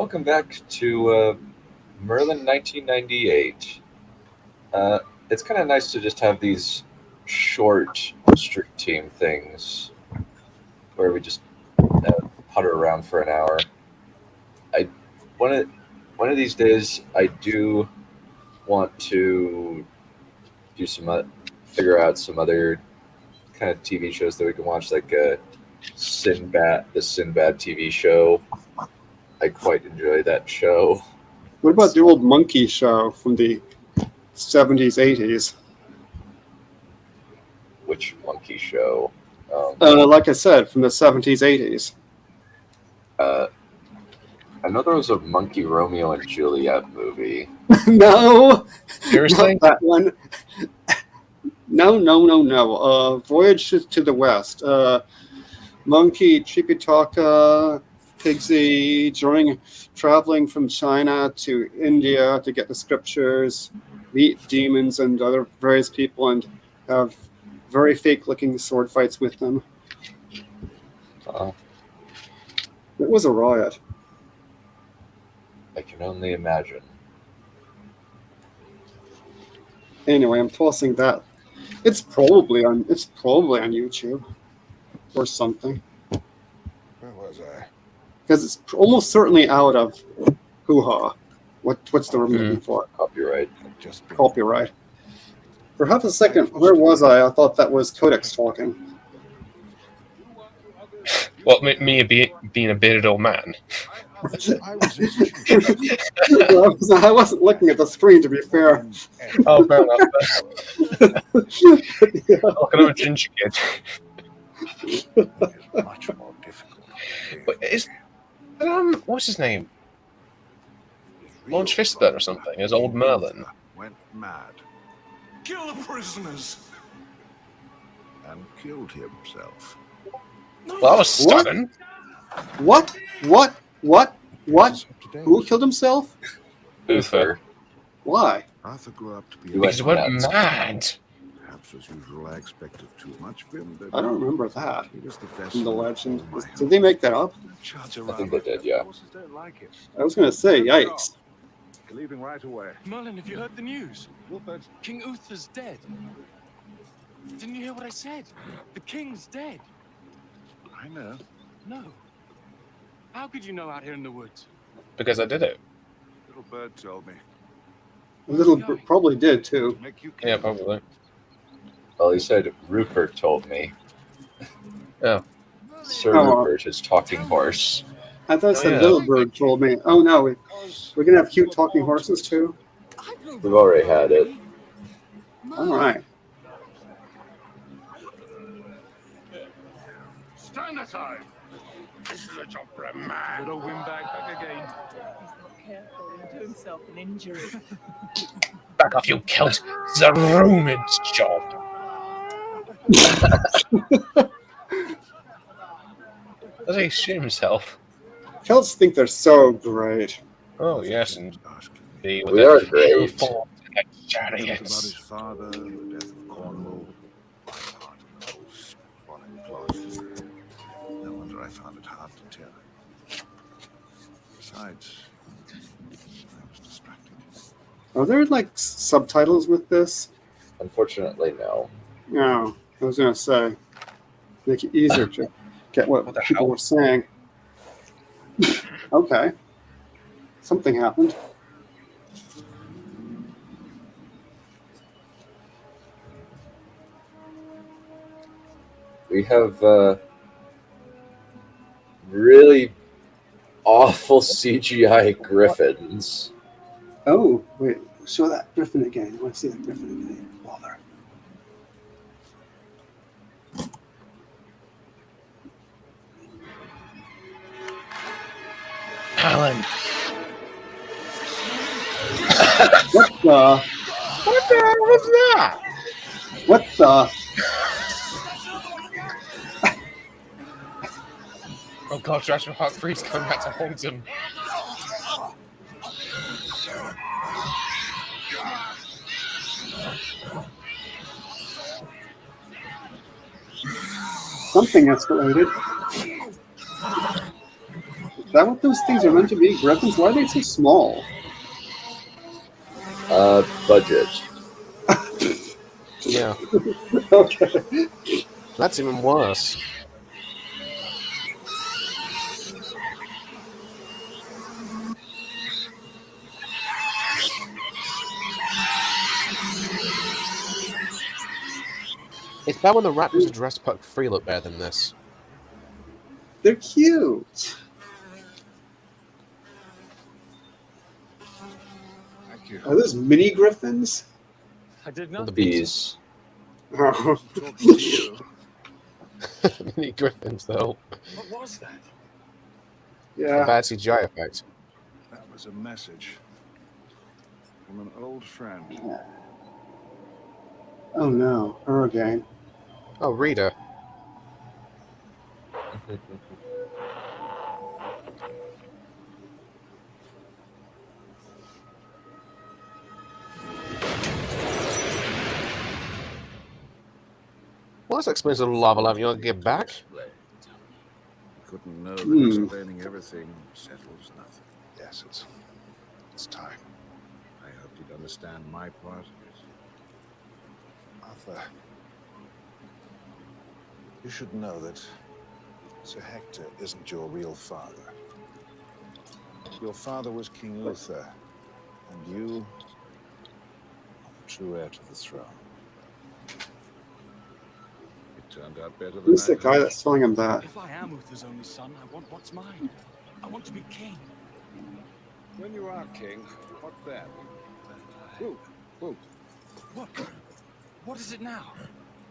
Welcome back to Merlin 1998. Uh, it's kind of nice to just have these short street team things where we just putter around for an hour. I one of one of these days I do want to do figure out some other kind of TV shows that we can watch, like the Sinbad TV show. I quite enjoy that show. What about the old monkey show from the 70s, 80s? Which monkey show? Like I said, from the 70s, 80s. I know there was a Monkey Romeo and Juliet movie. No! Seriously? Not that one. No. Voyage to the West. Monkey, Tripitaka, Pigsy, traveling from China to India to get the scriptures, meet demons and other various people, and have very fake-looking sword fights with them. It was a riot. I can only imagine. Anyway, I'm tossing that. It's probably on YouTube or something. Where was I? Because it's almost certainly out of hoo-ha. What's the word I'm looking for? Copyright. Copyright. For half a second, where was I? I thought that was Codex talking. What, me being a bearded old man? I wasn't looking at the screen, to be fair. Oh, fair enough. Looking at a ginger kid. Much more difficult. But what's his name? Launch Fistburn or something? As old Merlin. Went mad Kill the prisoners! and killed himself. Well, that was stunning. What? Who killed himself? Uther. Why? Arthur grew up to be Because he went nuts. mad. perhaps as usual. I expected too much of him. I don't remember that He was the in the vessel legend. of my Did they make that up? Charge I around think they like did, that. yeah. Horses don't like it. I was going to say, yikes. Leaving right away. Merlin, have you heard the news? Rupert, King Uther's dead. Didn't you hear what I said? The king's dead. I know. No. How could you know out here in the woods? Because I did it. Little bird told me. Probably did, too. Make you Yeah, king. probably. Well, he said Rupert told me. Oh. Sir Oh. Rupert, his talking horse. I thought it said yeah. Little Bird told me. Oh, no. We're going to have cute talking horses, too? We've already had it. All right. Stand aside! This is a job for a man. Little windbag back again. Careful and do himself an injury. Back off, you Celt. It's a Roman's job. Does he shoot himself? Celts think they're so great. Oh, yes, and Asking me be with We are their great. form about his chariots. father, the death of Cornwall. Part of the whole sprawling plot. No wonder I found it hard to tell. Besides, I was distracted. Are there, like, subtitles with this? Unfortunately, no. No. I was going to say, make it easier to get what What the people hell? were saying. Okay. Something happened. We have really awful CGI griffins. Oh, wait. Show that griffin again. I want to see that griffin again. Bother. Alan. What the? What the hell was that? What the? Oh god, Jurassic Park 3's coming back to haunt him. Something escalated. that what those things are meant to be? Griffins? Why are they so small? Budget. Yeah, Okay. that's even worse. It's bad when the raptors are dressed puck free look better than this. They're cute. Thank you. Are those mini griffins? I did Well, the not. bees. Bees. Oh. Talking to you. Mini griffins, though. What was that? A Yeah. bad CGI effect. That was a message from an old friend. Oh no, her again. Oh, Rita. Well, this explains the lava lamp you want to get back. You couldn't know that Hmm. explaining everything settles nothing. Yes, it's time. I hoped you'd understand my part of it. Arthur, you should know that Sir Hector isn't your real father. Your father was King Uther, and you are the true heir to the throne. It turned out better than Who's I the guy hoped. that's telling him that? If I am Uther's only son, I want what's mine. I want to be king. When you are king, what then? Who? Who? What? What is it now?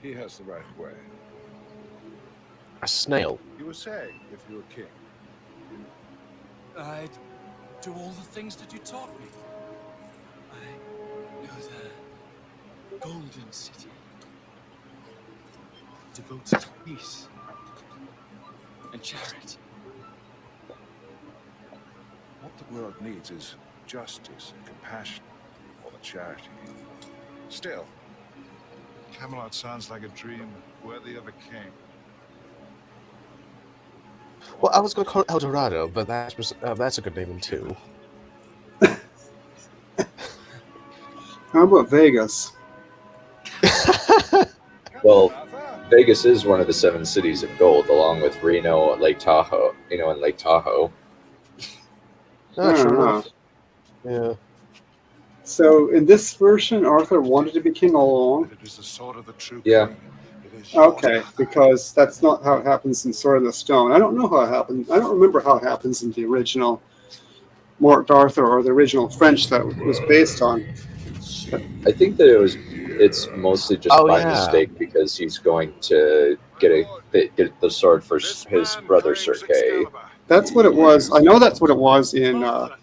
He has the right way. A snail. You were saying if you were king. I'd do all the things that you taught me. I know the Golden City. Devoted to peace and charity. What the world needs is justice and compassion, or the charity. Still, Camelot sounds like a dream worthy of a king. Well, I was going to call it El Dorado, but that's a good name too. How about Vegas? Well, Vegas is one of the 7 cities of gold, along with Reno, Lake Tahoe. And Lake Tahoe. Ah, sure Uh-huh. enough. Yeah. So in this version, Arthur wanted to be king all along. It is the sword of the true Yeah. king. It is yours. Okay, because that's not how it happens in Sword in the Stone. I don't know how it happened. I don't remember how it happens in the original Mort Arthur or the original French that it was based on. I think that it's mostly just Oh, by yeah. mistake because he's going to get the sword for This his man brother claims Sir Kay. Excalibur. That's what it was. I know that's what it was in Arthur,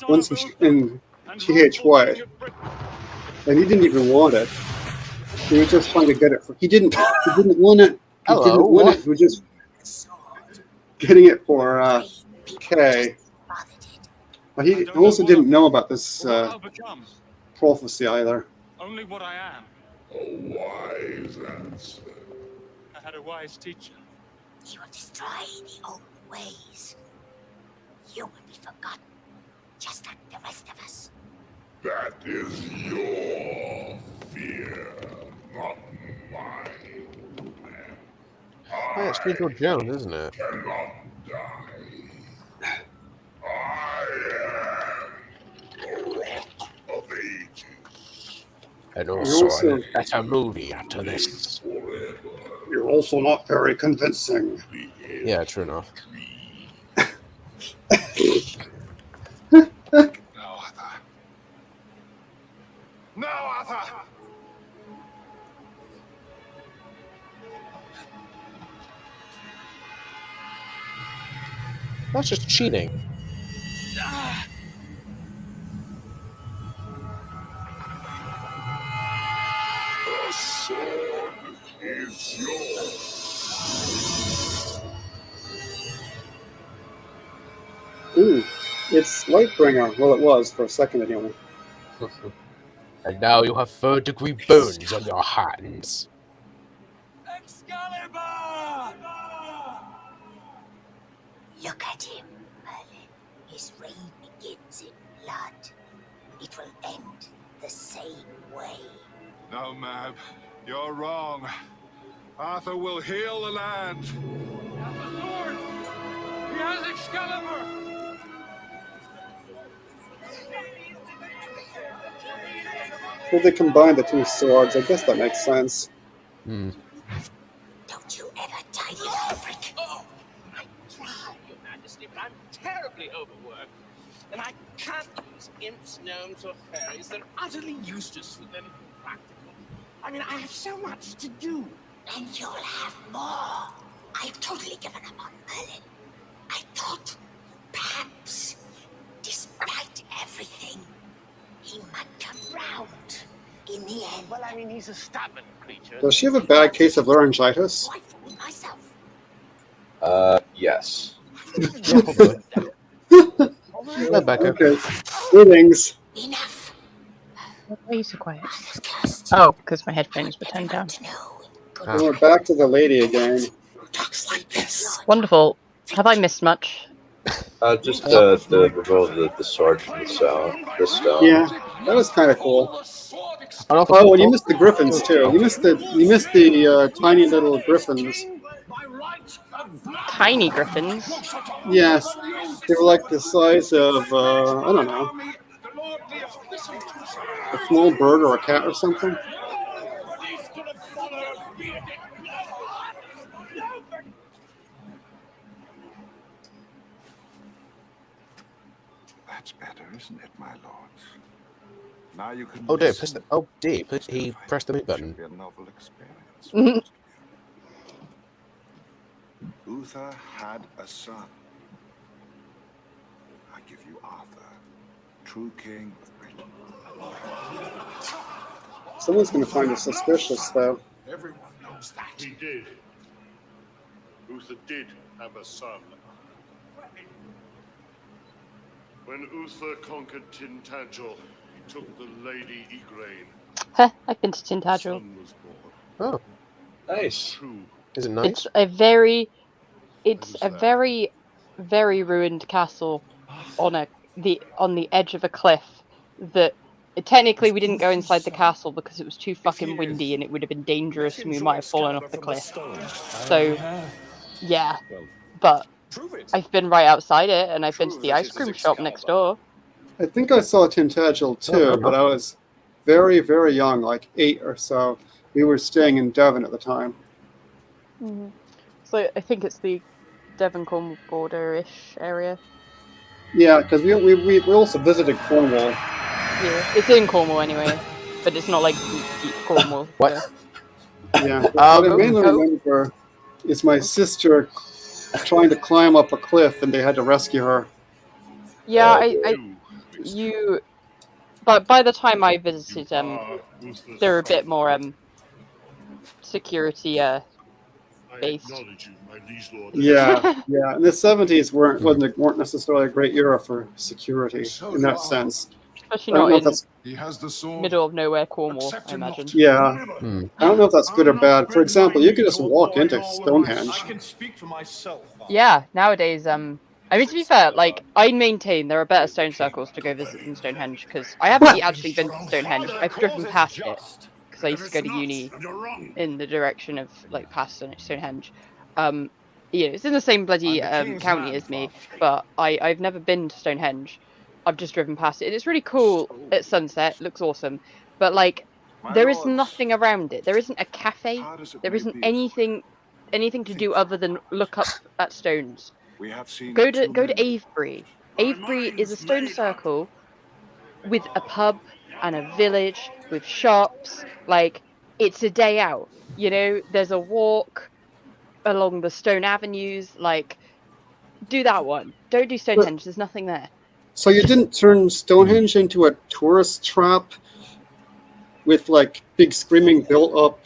Winston in THY, and he didn't even want it. He was just trying to get it. He didn't want it. He Hello, didn't want what? it. He was just getting it for Kay. But he also didn't know about this or what I'll become. prophecy either. Only what I am. A wise answer. I had a wise teacher. You will destroy the old ways. You will be forgotten, just like the rest of us. That is your fear, not mine. Oh, yeah, it's Pedro Jones, isn't it? Cannot die. I am the Rock of Ages. And You're also, also- a better movie after this. Forever. You're also not very convincing. The Yeah, true enough. No, Arthur. No, Arthur! That's just cheating. The sword is yours. Ooh, it's Lightbringer. Well, it was for a second anyway. And now you have third-degree burns on your hands. Excalibur! Look at him, Merlin. His reign begins in blood. It will end the same way. No, ma'am. You're wrong. Arthur will heal the land. He has a sword! He has Excalibur! So they combined the two swords. I guess that makes sense. Don't you ever tidy up, Frick. Oh, I try, Your Majesty, but I'm terribly overworked. And I can't use imps, gnomes, or fairies. They're utterly useless and impractical. I mean, I have so much to do. And you'll have more. I've totally given up on Merlin. I thought, perhaps, despite everything, he might come round in the end. Well, I mean, he's a stubborn creature. Does she have a bad case of laryngitis? I fooled myself. Yes. Rebecca. Okay. Greetings. Enough. Why are you so quiet? Arthur's cursed. Oh, because my headphones were turned down. To know in good And we're back to the lady again. talks like this. Wonderful. Have I missed much? Just the removal of the sword from the stone. Yeah, that was kind of cool. And also, Oh, and you missed the griffins too. You missed the tiny little griffins. Tiny griffins. Yes, they were like the size of I don't know, a small bird or a cat or something. That's better, isn't it, my lords? Now you can. oh dear, listen. he pressed the mute button. Should be a novel experience. Mhm. Uther had a son. I give you Arthur, true king of Britain. Someone's going to find it suspicious, though. Everyone knows that. He did. Uther did have a son. When Uther conquered Tintagel, he took the Lady Igraine. Heh, I've been to A Tintagel. son was born. Oh, Nice. True. is it nice? It's a very, Who's that? very ruined castle on the edge of a cliff. That technically we didn't go inside the castle because it was too fucking windy and it would have been dangerous and we might have fallen off the cliff. So yeah, but I've been right outside it and I've been to the ice cream shop next door. I think I saw Tintagel too, but I was very, very young, like 8 or so. We were staying in Devon at the time. Mm-hmm. So I think it's the Devon-Cornwall border-ish area. Yeah, because we also visited Cornwall. Yeah, it's in Cornwall anyway, but it's not like deep Cornwall. What? So. Yeah, what I mainly oh. remember is my sister trying to climb up a cliff and they had to rescue her. Yeah, You but by the time I visited, are Uther's they're a bit son. more security I based. acknowledge you, my liege lord. Yeah, yeah. In the 70s weren't necessarily a great era for security in that sense. Especially I don't not know if in that's He has the sword. middle of nowhere Cornwall, Accept I him imagine. not. yeah. I don't know if that's good or bad. For example, you could just Your walk boy into all Stonehenge. I can speak for myself. Yeah, nowadays, I mean, to be fair, like, I maintain there are better stone circles to go visit than Stonehenge, because I haven't actually been to Stonehenge. I've driven past it, because I used to go to uni in the direction of, like, past Stonehenge. Yeah, it's in the same bloody county as me, but I've never been to Stonehenge. I've just driven past it, and it's really cool at sunset, looks awesome, but, like, My there is lords, nothing around it. There isn't a cafe, hard as it there may isn't be for you, anything to do other than look up at stones. we have seen Go too to many. Avebury. Avebury is a stone circle with a pub and a village with shops. Like, it's a day out. You know, there's a walk along the stone avenues. Like, do that one. Don't do Stonehenge. There's nothing there. So you didn't turn Stonehenge into a tourist trap with like big screaming built-up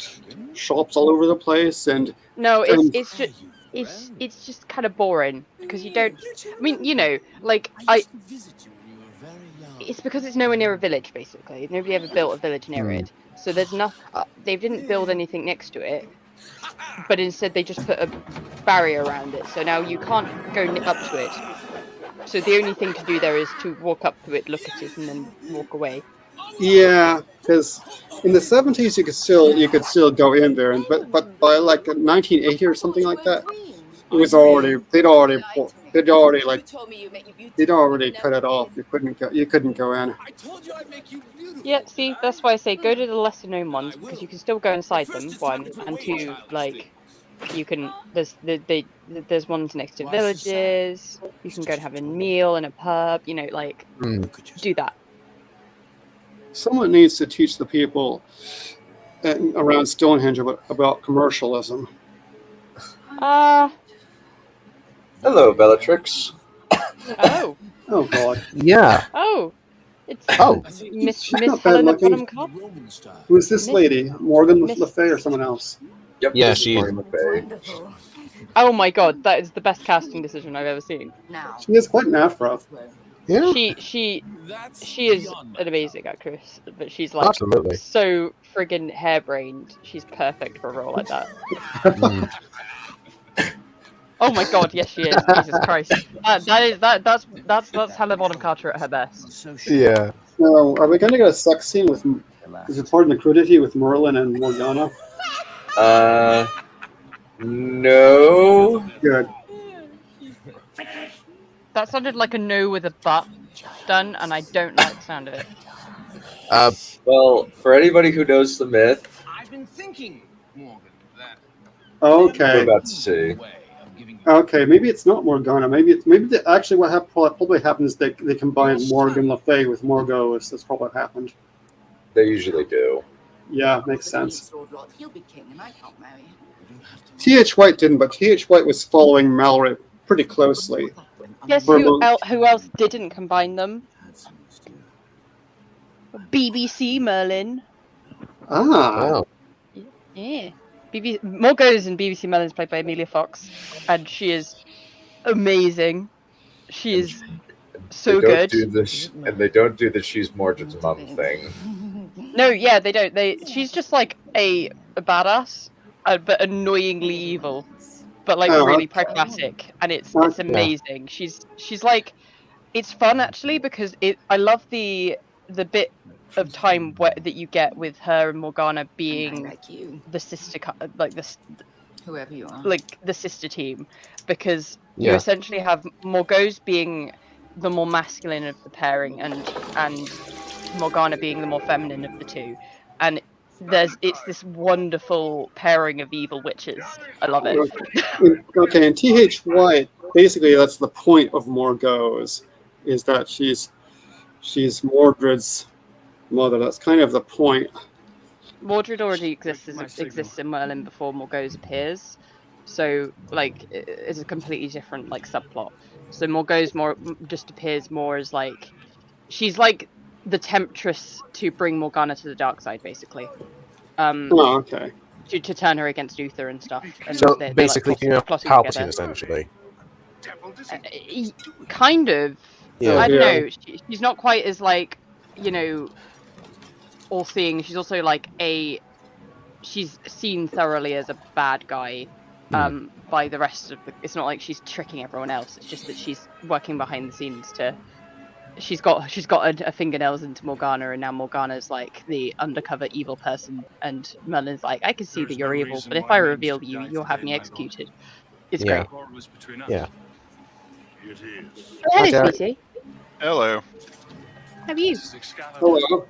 shops all over the place, and No, it's just kind of boring because you don't. I mean, you know, like it's because it's nowhere near a village. Basically, nobody ever built a village near it. So there's nothing. They didn't build anything next to it. but instead they just put a barrier around it. So now you can't go up to it. So the only thing to do there is to walk up to it, look at it, and then walk away. Yeah, because in the 70s you could still go in there, and but by like 1980 or something like that, it was already they'd already cut it off. You couldn't go in. Yeah, see, that's why I say go to the lesser known ones, because you can still go inside them, one, and two, like, you can, there's ones next to villages, you can go and have a meal in a pub, you know, like, do that. Someone needs to teach the people around Stonehenge about commercialism. Hello, Bellatrix. Oh, Oh God. Yeah. oh, it's Oh. Miss She's not bad Helena looking. Bonham Carter. Who's this Miss- lady? Morgan Le Miss- Fay or someone else? Yep, Yeah, this is she- Morgan Le Fay. Wonderful. Oh my god, that is the best casting decision I've ever seen. Now, She has quite an afro. Yeah. She is an amazing actress, but she's like Absolutely. so friggin' harebrained. She's perfect for a role like that. Mm. Oh my god, yes she is. Jesus Christ. That's Helena Bonham Carter at her best. Yeah. So, are we going to get a sex scene with? Is it part of the crudity with Merlin and Morgana? No. Good. That sounded like a no with a but done, and I don't like the sound of it. Well, for anybody who knows the myth, I've been thinking, Morgan, that we're Okay. about to see. Okay. Maybe it's not Morgana. Maybe actually what probably happened is they combined Morgan Le Fay with Morgause. That's probably what happened. They usually do. Yeah, makes sense. He'll be king, and I can't marry him. T.H. White didn't, but T.H. White was following Mallory pretty closely. Guess For a who moment. who else didn't combine them? BBC Merlin. Ah. Oh. Yeah. Morgause in BBC Merlin is played by Amelia Fox, and she is amazing. She And is so they don't good. do this, and they don't do the she's Mordred's mum thing. No, yeah, they don't. She's just like a badass, but annoyingly evil, but like Oh, really okay. pragmatic, and it's Okay. amazing. She's like, it's fun actually because I love the bit of time that you get with her and Morgana being Like you, the sister, like whoever you are. like the sister team, because you Yeah. essentially have Morgause being the more masculine of the pairing, and Morgana being the more feminine of the two, and it's this wonderful pairing of evil witches. I love it. Okay, and T.H. White, basically that's the point of Morgause, is that she's Mordred's mother. That's kind of the point. Mordred already exists in Merlin before Morgause appears, so like it's a completely different like subplot. So Morgause just appears more as like she's like the temptress to bring Morgana to the dark side, basically. Oh, okay. To turn her against Uther and stuff. And So they're basically, like plotting Palpatine together. essentially. Kind of. Yeah. I don't Yeah. know. She's not quite as like, you know, all seeing. She's also like she's seen thoroughly as a bad guy by the rest of the. It's not like she's tricking everyone else. It's just that she's working behind the scenes to. She's got a fingernails into Morgana, and now Morgana's like the undercover evil person, and Merlin's like, I can see that you're evil, but if I reveal you, you'll have me executed. It's Yeah. great. Yeah. It is. Oh, hello, Okay. sweetie. Hello. How are you? Hello.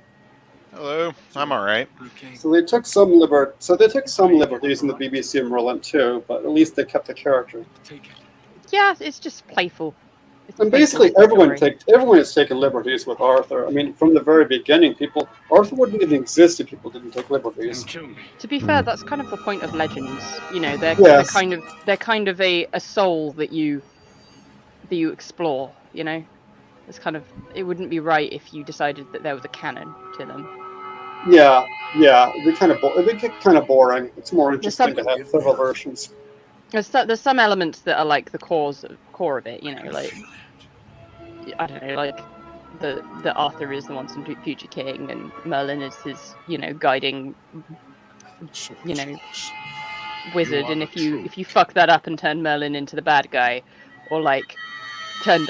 Hello. I'm all right. So they took some liberties in the BBC and Merlin too, but at least they kept the character. Yeah, it's just playful. It's a And playful basically, everyone story. has taken liberties with Arthur. I mean, from the very beginning, Arthur wouldn't even exist if people didn't take liberties. To be fair, that's kind of the point of legends. You know, they're Yes. kind of a soul that you explore. You know, it's kind of, it wouldn't be right if you decided that there was a canon to them. Yeah, it'd be kind of boring. It's more interesting to have several versions. There's some elements that are like the core of it. You know, like I don't know, like the Arthur is the once and future king, and Merlin is his, you know, guiding, you know, wizard, and if you fuck that up and turn Merlin into the bad guy, or like turned,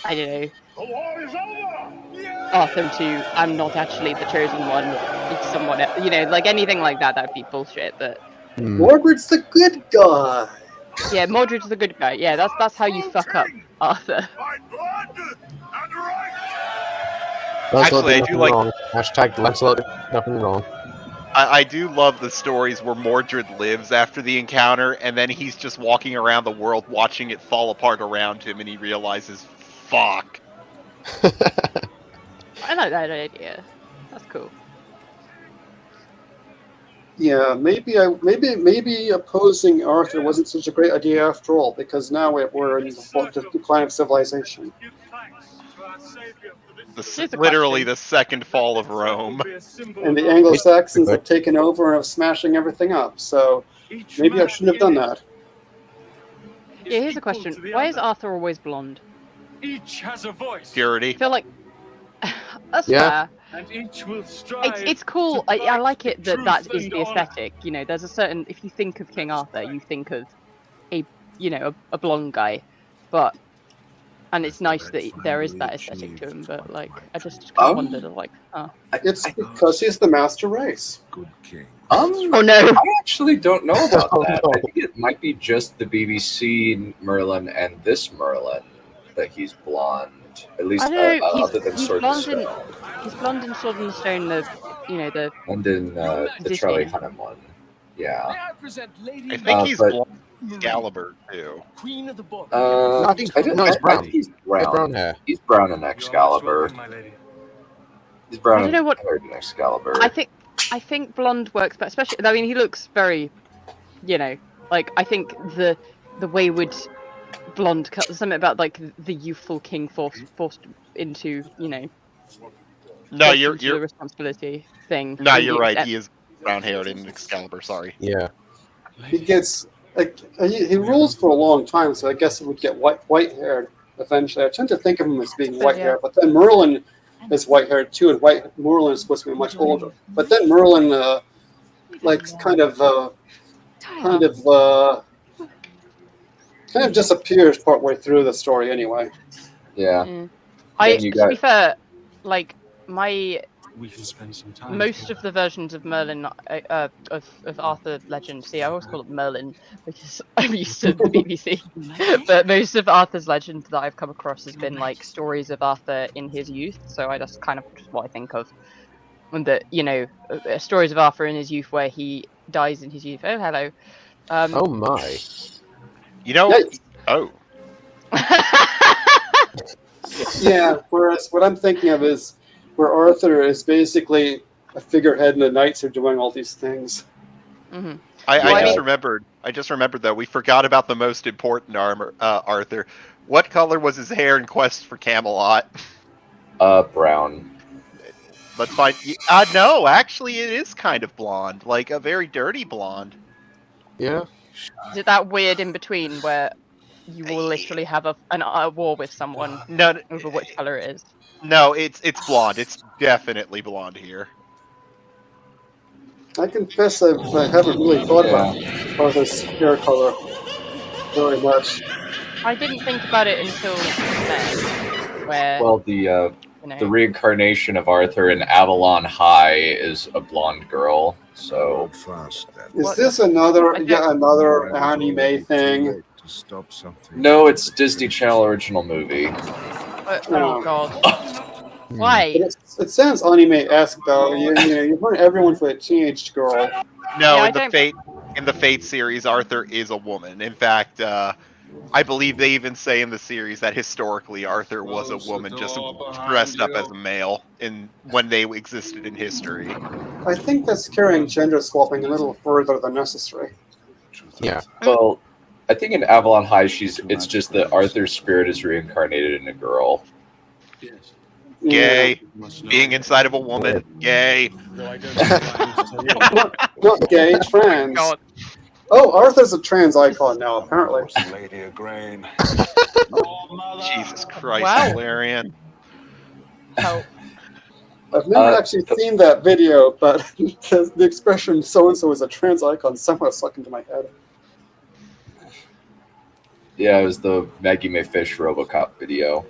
I don't know, The war is over! Arthur into I'm not actually the chosen one, it's someone else, like anything like that, that'd be bullshit. But Mordred's the good guy. yeah, Mordred's the good guy. Yeah, that's how you fuck up Arthur. By blood and right! Actually, I did do nothing like. wrong. Hashtag Lancelot did nothing wrong. I do love the stories where Mordred lives after the encounter, and then he's just walking around the world watching it fall apart around him, and he realizes, fuck. I like that idea. That's cool. Yeah, maybe opposing Arthur wasn't such a great idea after all, because now we're in the decline of civilization. Give thanks to our Savior for this Here's a Literally question. the second fall of Rome. And the Anglo-Saxons have taken over and are smashing everything up, so maybe I shouldn't have done that. Yeah, here's a question. Why is Arthur always blonde? Each has a voice. Purity. I feel like that's Yeah. fair. And each will strive. It's cool. to I fight like it the that truth is and the honor. aesthetic. There's a certain, if you think of King Arthur, you think of a blonde guy, and it's nice that there is that aesthetic to him. But like, I just kind of wondered, like, It's because he's the master race. Good king. oh no, I actually don't know about Oh, that. no. I think it might be just the BBC Merlin and this Merlin that he's blonde. At least I don't know. other than He's Sword and blonde Stone. he's blonde in Sword and Stone. The And in the Disney. Charlie Hunnam one. Yeah. May I present Lady I think he's but- blonde Excalibur, too. Queen of the Book. I think I don't- no, it's I brown. think he's It's brown. brown hair. He's brown in Excalibur. He's brown I don't know what- haired in Excalibur. I think blonde works, but especially, I mean, he looks very, like, I think the wayward blonde something about like the youthful king forced into No, forced you're into the responsibility thing. No, And you're he- right. He is brown haired in Excalibur. Sorry. Yeah. He gets he rules for a long time, so I guess he would get white haired eventually. I tend to think of him as being white haired, but then Merlin is white haired too, and Merlin is supposed to be much older. But then Merlin kind of disappears partway through the story anyway. Yeah. Mm. Then you To be got- fair, like We can spend some time. most of the versions of Merlin of Arthur legend. See, I always call it Merlin because I'm used to the BBC. But most of Arthur's legend that I've come across has been like stories of Arthur in his youth. So that's kind of just what I think of. And that stories of Arthur in his youth where he dies in his youth. Oh, hello. Oh my. You know. Yes. Oh. Yeah, whereas what I'm thinking of is where Arthur is basically a figurehead and the knights are doing all these things. Mm-hmm. I just remembered though, we forgot about the most important Arthur. What color was his hair in Quest for Camelot? Brown. Let's find. No, actually, it is kind of blonde, like a very dirty blonde. Yeah. Is it that weird in between where you will literally have a war with someone No, over which color it is? no, it's blonde. It's definitely blonde here. I confess I haven't really thought about Arthur's hair color very much. I didn't think about it until then, where Well, the reincarnation of Arthur in Avalon High is a blonde girl. So Is this another anime thing? no, it's Disney Channel original movie. oh god, why? It sounds anime-esque though. You want everyone for a teenage girl. No, Yeah, in the Fate series, Arthur is a woman. In fact, I believe they even say in the series that historically Arthur was a woman, just dressed up as a male when they existed in history. I think that's carrying gender swapping a little further than necessary. Yeah. Well, I think in Avalon High, it's just that Arthur's spirit is reincarnated in a girl. Gay. Being inside of a woman. Gay. Not gay, trans. God. Oh, Arthur's a trans icon now, apparently. Lady of Grain. Jesus Christ, Wow. Valerian. Help. I've never actually seen that video, but the expression "so-and-so is a trans icon" somehow stuck into my head. Yeah, it was the Maggie May Fish RoboCop video.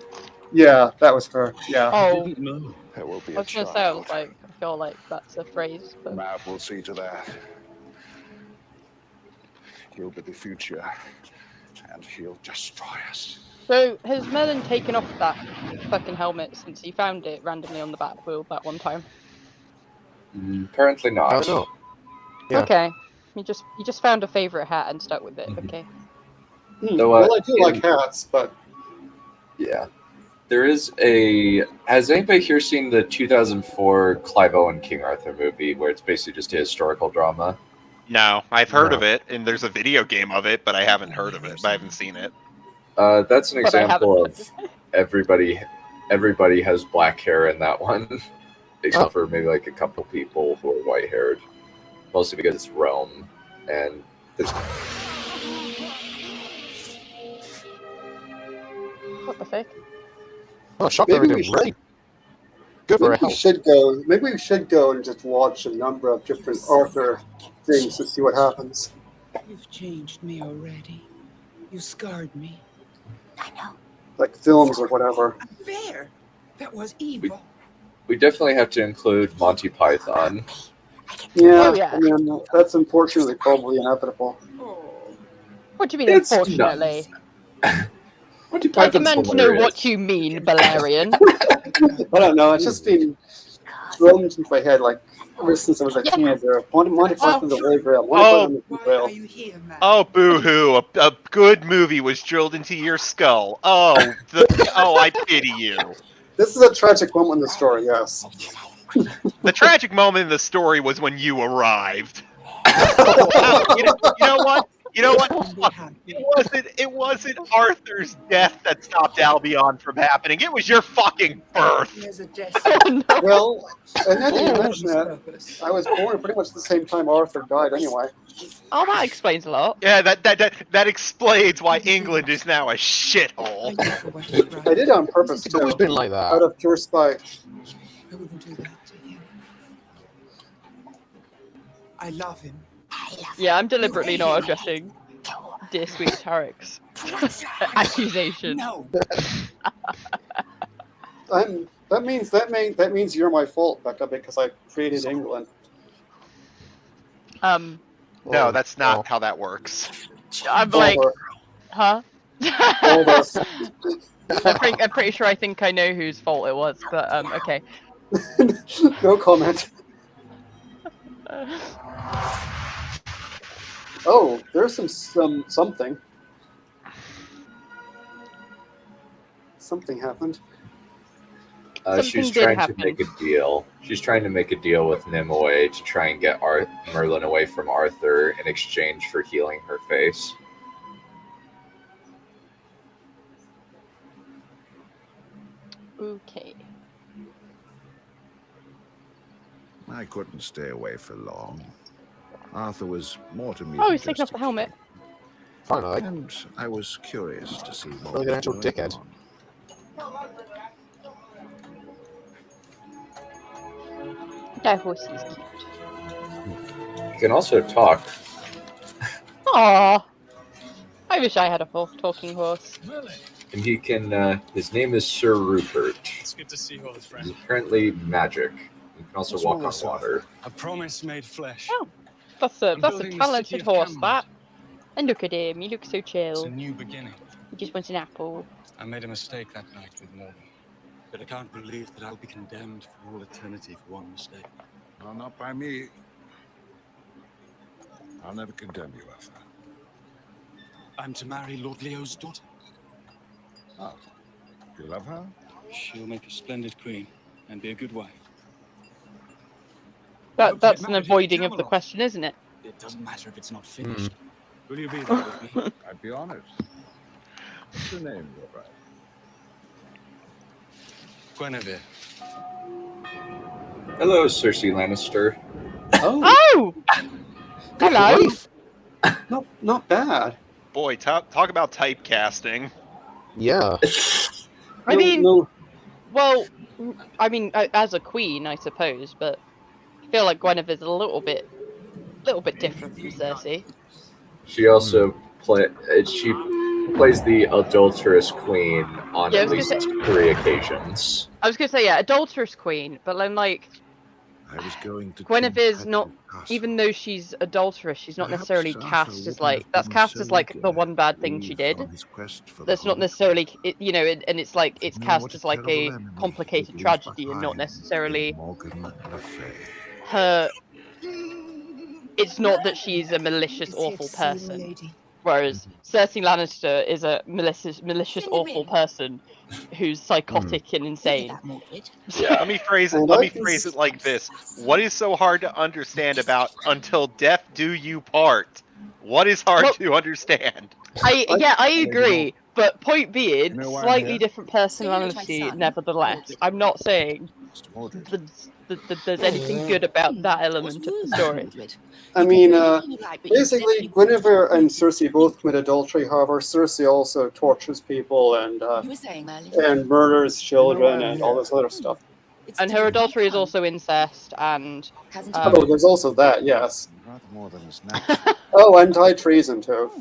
Yeah, that was her. Yeah. Oh, No, there will be I a was gonna say, I was child. like, I feel like that's a phrase, but Matt will see to that. He'll be the future, and he'll destroy us. so has Merlin taken off that fucking helmet since he found it randomly on the back wheel that one time? Apparently not. I don't know. Yeah. Okay, you just found a favorite hat and stuck with it. Okay. So, Well, I do like hats, but yeah. There is a. Has anybody here seen the 2004 Clive Owen King Arthur movie, where it's basically just a historical drama? No, I've heard No. of it, and there's a video game of it, but I haven't heard of it. But I haven't seen it. That's an But I example haven't. of everybody has black hair in that one, except for maybe like a couple people who are white haired, mostly because it's Rome, and there's What the fuck? Oh, shocker! maybe we Really should, good for a maybe we health. should go. Maybe we should go and just watch a number of different Arthur things to see what happens. You've changed me already. You scarred me. I know. Like films or whatever. Unfair. That was evil. we definitely have to include Monty Python. Yeah, Oh, yeah. I mean, that's unfortunately probably inevitable. What do you mean, It's unfortunately? Monty I Python's demand to know hilarious. what you mean, Valerian. I don't know. It's just been thrown into my head like ever since I was a teenager. Monty Python's a Holy Grail. Monty Python's a Grail. Oh, boo-hoo! A good movie was drilled into your skull. Oh, I pity you. This is a tragic moment in the story. Yes. The tragic moment in the story was when you arrived. You know what? You know what? Fuck. It wasn't Arthur's death that stopped Albion from happening. It was your fucking birth. Well, and now that you mention that, I was born pretty much the same time Arthur died anyway. Oh, that explains a lot. Yeah, that explains why England is now a shithole. I did it on purpose It's always too, been like that. out of pure spite. I wouldn't do that to him. I love him. Yeah, I'm deliberately not addressing dear sweet Tarek's accusation. No. That means you're my fault, Becca, because I created England. No, that's not how that works. I'm like, Over. huh? Over. I'm pretty sure I think I know whose fault it was, but okay. No comment. Oh, there's something. Something happened. She's Something did trying to happen. make a deal. She's trying to make a deal with Nimue to try and get Merlin away from Arthur in exchange for healing her face. Okay. I couldn't stay away for long. Arthur was more to me. Oh, than he's taking just off the a helmet. Finally. And I was curious to see what Like an was actual going dickhead. on. That horse is cute. You can also talk. Aww. I wish I had a talking horse. And he can, his name is Sir Rupert. It's good to see you, old friend. He's apparently magic. He can also What's walk wrong on with water. A promise made flesh. Oh, that's a building the talented city of horse, Camelot. that. And look at him, he looks so It's chill. a new beginning. He just wants an apple. I made a mistake that night with Morgan. But I can't believe that I'll be condemned for all eternity for one mistake. No, not by me. I'll never condemn you, Arthur. I'm to marry Lord Leo's daughter. Oh, you love her? She'll make a splendid queen and be a good wife. That's an avoiding of the question, isn't it? It doesn't matter if it's not finished. Will you be there with me? I'd be honored. What's your name, Lord Bride? Guinevere. Hello, Cersei Lannister. Oh! Hello! Not bad. Boy, talk about typecasting. Yeah. I mean, well, I mean, as a queen, I suppose, but I feel like Guinevere's a little bit different from Cersei. She also she plays the adulterous queen on Yeah, I at was gonna least say- 3 occasions. I was gonna say, yeah, adulterous queen, but then like I was going to Guinevere's not, Tintagill even though she's adulterous, she's not Perhaps necessarily Arthur cast as wouldn't like have that's been cast so as like the eager one bad to thing she leave did. on his quest for the That's not Holy necessarily, you know, and it's like it's know cast what a as like terrible a enemy complicated he leaves tragedy and not behind in necessarily Morgan Le Fay. her. It's not that she's a malicious, awful person. Whereas Cersei Lannister is a malicious, awful person who's psychotic and insane. Let me phrase it. And Let I me can phrase it like this: what is so hard to understand about "Until Death Do You Part"? What is hard Well, to understand? I agree, but point being, You know why I'm slightly here? different personality, nevertheless. I'm not saying there's anything good about that element of the story. I mean, basically, Guinevere and Cersei both commit adultery. However, Cersei also tortures people and murders children and all this other stuff. And her adultery is also incest, and Oh, there's also that, yes. Rather more than his next. Oh, and high treason too,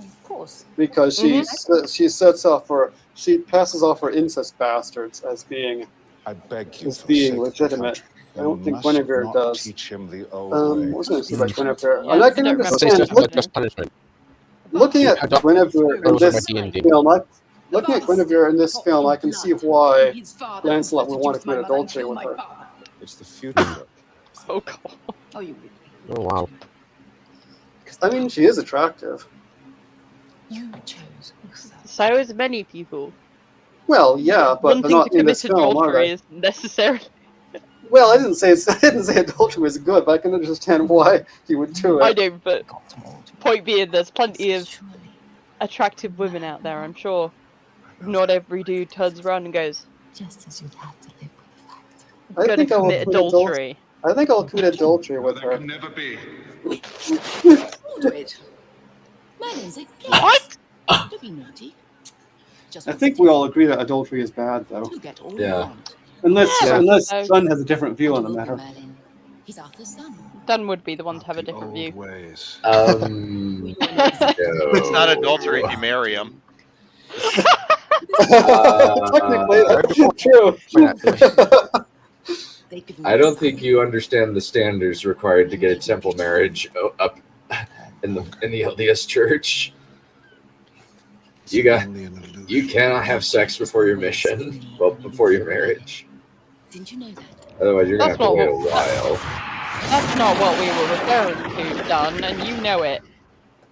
because she passes off her incest bastards as being I beg you, legitimate. I don't think Guinevere does. Teach him the old What was I going to say about Guinevere? Yeah, And I I can don't remember understand much about her. punishment. looking You at had up Guinevere in those this by D&D. film. Looking at Guinevere in this film, I can see why Lancelot would want to commit adultery with her. It's the future. Oh god. Oh wow. I mean, she is attractive. So is many people. Well, yeah, but Wanting not to in this commit film, are adultery they? is necessarily. Well, I didn't say adultery was good, but I can understand why he would do I it. do, but point being, there's plenty of attractive women out there. I'm sure not every dude turns around and goes, I "Gonna think I will commit commit adultery." I think I'll commit adultery with her. Never be. What? I think we all agree that adultery is bad, though. Yeah. Unless So- Sun has a different view on the matter. Dunn would be the one to have a different Old view. ways. No. It's not adultery if you marry him. Technically, that's true. I don't think you understand the standards required to get a temple marriage up in the LDS Church. You cannot have sex before your mission. Well, before your marriage. Didn't you know that? Otherwise, you're gonna have That's to not wait a what- while. That's not what we were referring to, Dunn, and you know it.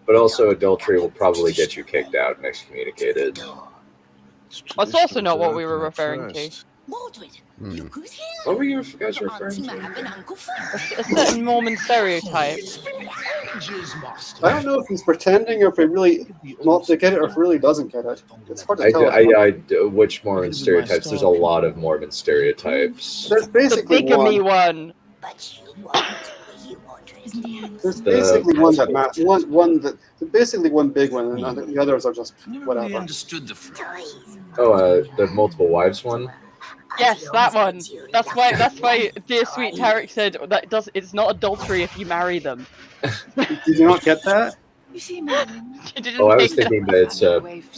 But also, adultery will probably get you kicked out and excommunicated. That's also not what we were referring to. Mordred, look who's here. What were you guys referring Auntie to? Mab and Uncle Fur. A certain Mormon stereotype. I don't know if he's pretending or if he really wants to get it or if he really doesn't get it. It's hard to tell. Which Mormon stereotypes? There's a lot of Mormon stereotypes. There's The basically bigamy one. one. But you won't, will you, Mordred? There's basically one that there's basically one big one, and the others are just whatever. Understood the phrase. Oh, the multiple wives one. Yes, that one. That's why dear sweet Tarek said that it's not adultery if you marry them. Did you not get that? She didn't Oh, I was take thinking that it's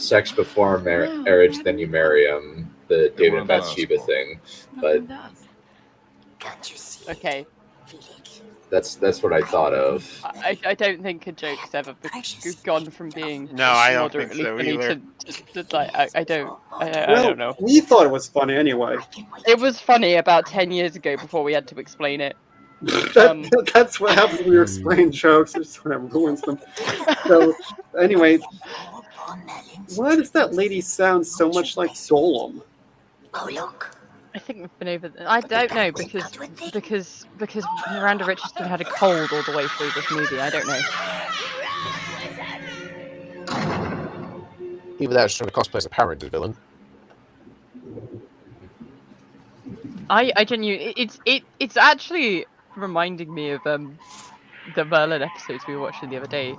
sex before marriage, then you marry him. The David and Bathsheba thing, but Okay. That's what I thought of. I don't think a joke's ever gone from being No, I don't think moderately so funny either. to like I don't know. We thought it was funny anyway. It was funny about 10 years ago before we had to explain it. That's what happens when you explain jokes. It's when it ruins them. So anyway, why does that lady sound so much like Solom? Oh look. I think we've been over. I don't know because Miranda Richardson had a cold all the way through this movie. I don't know. Either that or she's trying to cosplay as a Power Rangers villain. I genuinely, it's actually reminding me of the Merlin episodes we were watching the other day.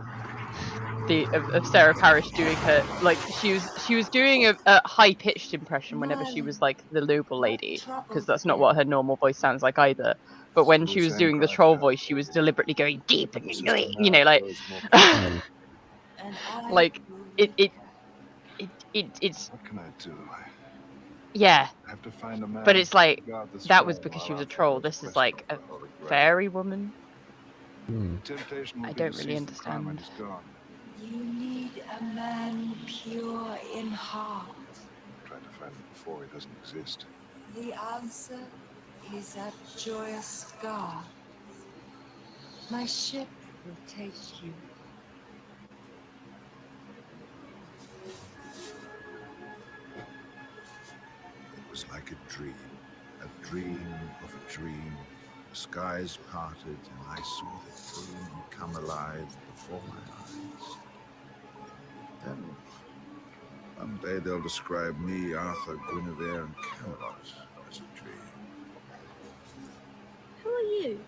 of Sarah Parrish doing her like she was doing a high pitched impression whenever she was like the noble lady, because that's not what her normal voice sounds like either. But when she was doing the troll voice, she was deliberately going deep and annoying, you know, like like it's What can I do? yeah. I have to find a man But it's like to guard this that was throne because she while was a Arthur troll. goes This is quest like for a the Holy Grail. fairy woman. The temptation will I be don't to really seize the crown when understand. he's gone. You need a man pure in heart. Try to find him before he doesn't exist. The answer is a joyous God. My ship will take you. It was like a dream of a dream. The skies parted and I saw the dream come alive before my eyes. Then, one day they'll describe me, Arthur, Guinevere, and Camelot as a dream. Who are you?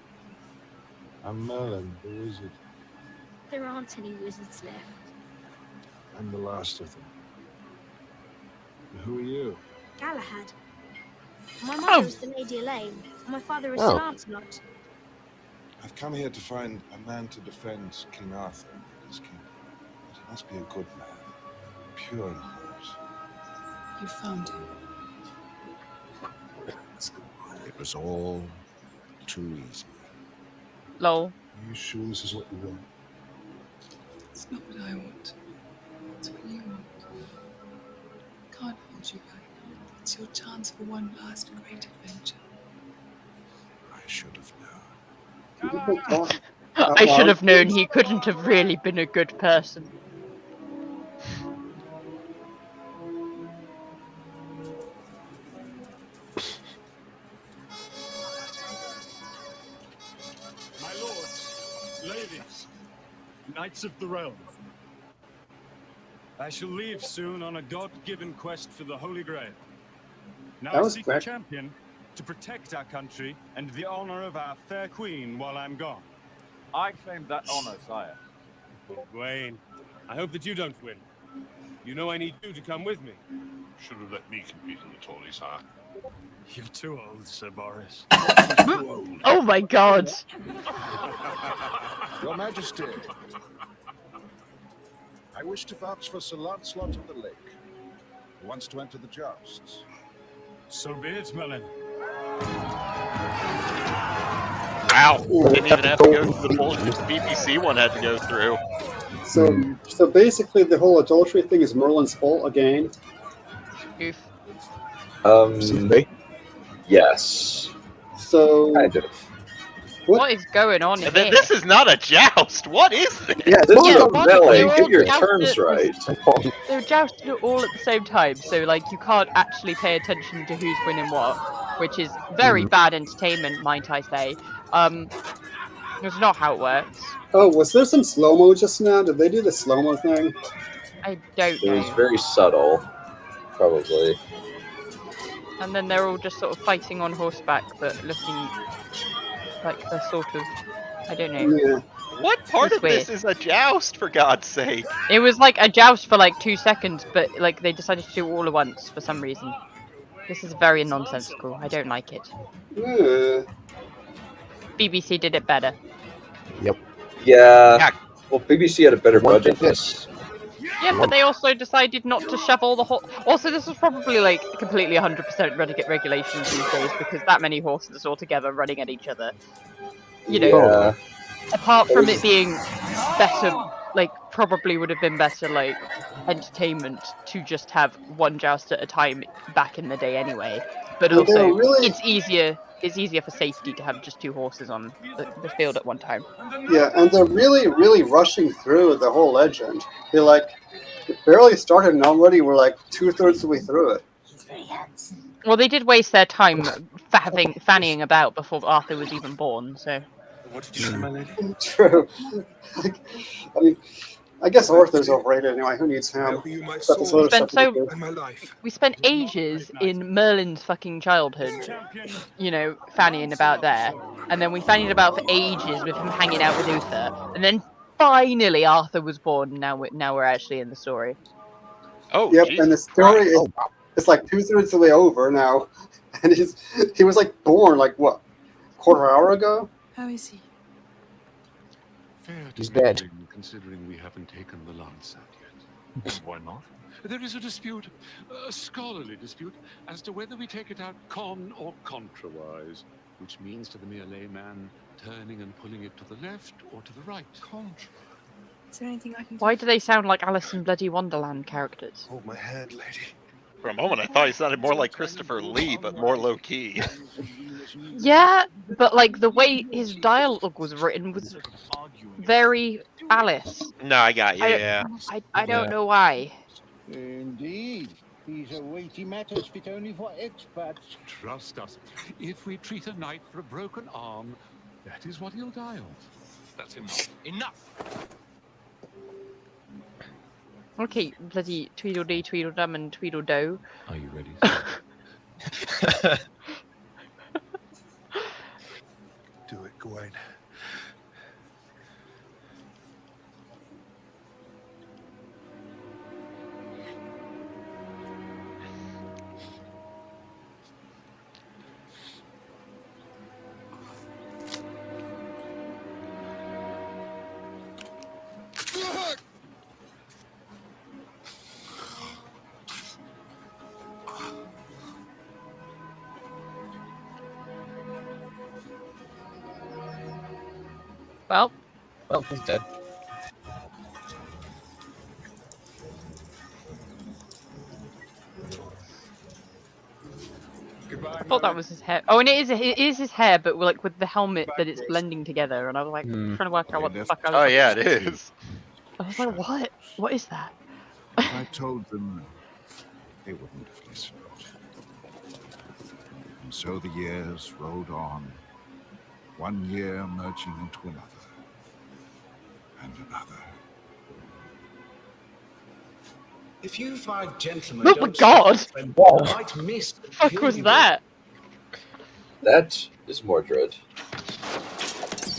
I'm Merlin, the wizard. There aren't any wizards left. I'm the last of them. Who are you? Galahad. My mother is the Lady Elaine, and my father is Sir Lancelot. I've come here to find a man to defend King Arthur and his kingdom. But he must be a good man, pure in heart. You found him. It was all too easy. Lol. Are you sure this is what you want? It's not what I want. It's what you want. Can't hold you back. It's your chance for one last great adventure. I should have known. I should have known he couldn't have really been a good person. My lords, ladies, knights of the realm. I shall leave soon on a god-given quest for the Holy Grail. Now I seek a champion to protect our country and the honor of our fair queen while I'm gone. I claim that honor, sire. Wayne, I hope that you don't win. You know I need you to come with me. Should have let me compete in the tourney, sire. You're too old, Sir Boris. Oh my god! Your Majesty, I wish to vouch for Sir Lancelot of the Lake, who wants to enter the jousts. So be it, Merlin. Wow, didn't even have to go through the bullshit the BBC one had to go through. So basically, the whole adultery thing is Merlin's fault again. Oof. Yes. So kind of. What is going on here? This is not a joust. What is this? Yeah, this is a what? melee. They're Get all your jousted terms at the- right. They're jousted all at the same time, so like you can't actually pay attention to who's winning what, which is very bad entertainment, might I say. That's not how it works. Oh, was there some slow-mo just now? Did they do the slow-mo thing? I don't It was know. very subtle, probably. And then they're all just sort of fighting on horseback, but looking like they're sort of, I don't know. Yeah. What part It's of this weird. is a joust, for God's sake? It was like a joust for like 2 seconds, but like they decided to do it all at once for some reason. This is very nonsensical. I don't like it. Yeah. BBC did it better. Yep. Yeah. Well, BBC had a better budget than this. Yeah, but they also decided not to shove all the Also, this was probably like completely 100% regulations these days, because that many horses all together running at each other. You know, Yeah. apart from it being better, like probably would have been better, like entertainment to just have one joust at a time back in the day anyway. But But they also, were really- it's easier for safety to have just 2 horses on the field at one time. Yeah, and they're really, really rushing through the whole legend. They like it barely started, and already we're like 2/3 of the way through it. He's very handsome. Well, they did waste their time fannying about before Arthur was even born, so. What did you say, my lady? True. I mean, I guess Arthur's overrated anyway. Who needs him? Got this other stuff to do. We spent ages in Merlin's fucking childhood, you know, fannying about there, and then we fannied about for ages with him hanging out with Uther, and then finally Arthur was born. Now we're actually in the story. Oh, yep, Jesus and the story Christ. is it's like 2/3 of the way over now, and he was like born like what, quarter hour ago? How is he? Fair He's to dead. middling, considering we haven't taken the Landsat yet. Why not? There is a dispute, a scholarly dispute, as to whether we take it out con or contrawise, which means to the mere layman turning and pulling it to the left or to the right. Contra. Is there anything I can do? Why do they sound like Alice in Bloody Wonderland characters? Hold my hand, lady. For a moment, I thought he sounded more like Christopher Lee, but more low key. Yeah, but like the way his dialogue was written was very Alice. No, I got you. I Yeah. I don't know why. Indeed. These are weighty matters fit only for experts. Trust us. If we treat a knight for a broken arm, that is what he'll die of. That's enough. Enough! Okay, bloody Tweedledee, Tweedledum, and Tweedledoe. Are you ready? Do it, Gawain. Well, he's dead. I thought that was his hair. Oh, and it is his hair, but like with the helmet that it's blending together. And I was like trying to work out what the fuck I was. Oh yeah, it is. I was like, what? What is that? If I told them, they wouldn't have listened. And so the years rolled on, one year merging into another, and another. If you five gentlemen Oh my god! I might miss What the fuck was that? That is Mordred.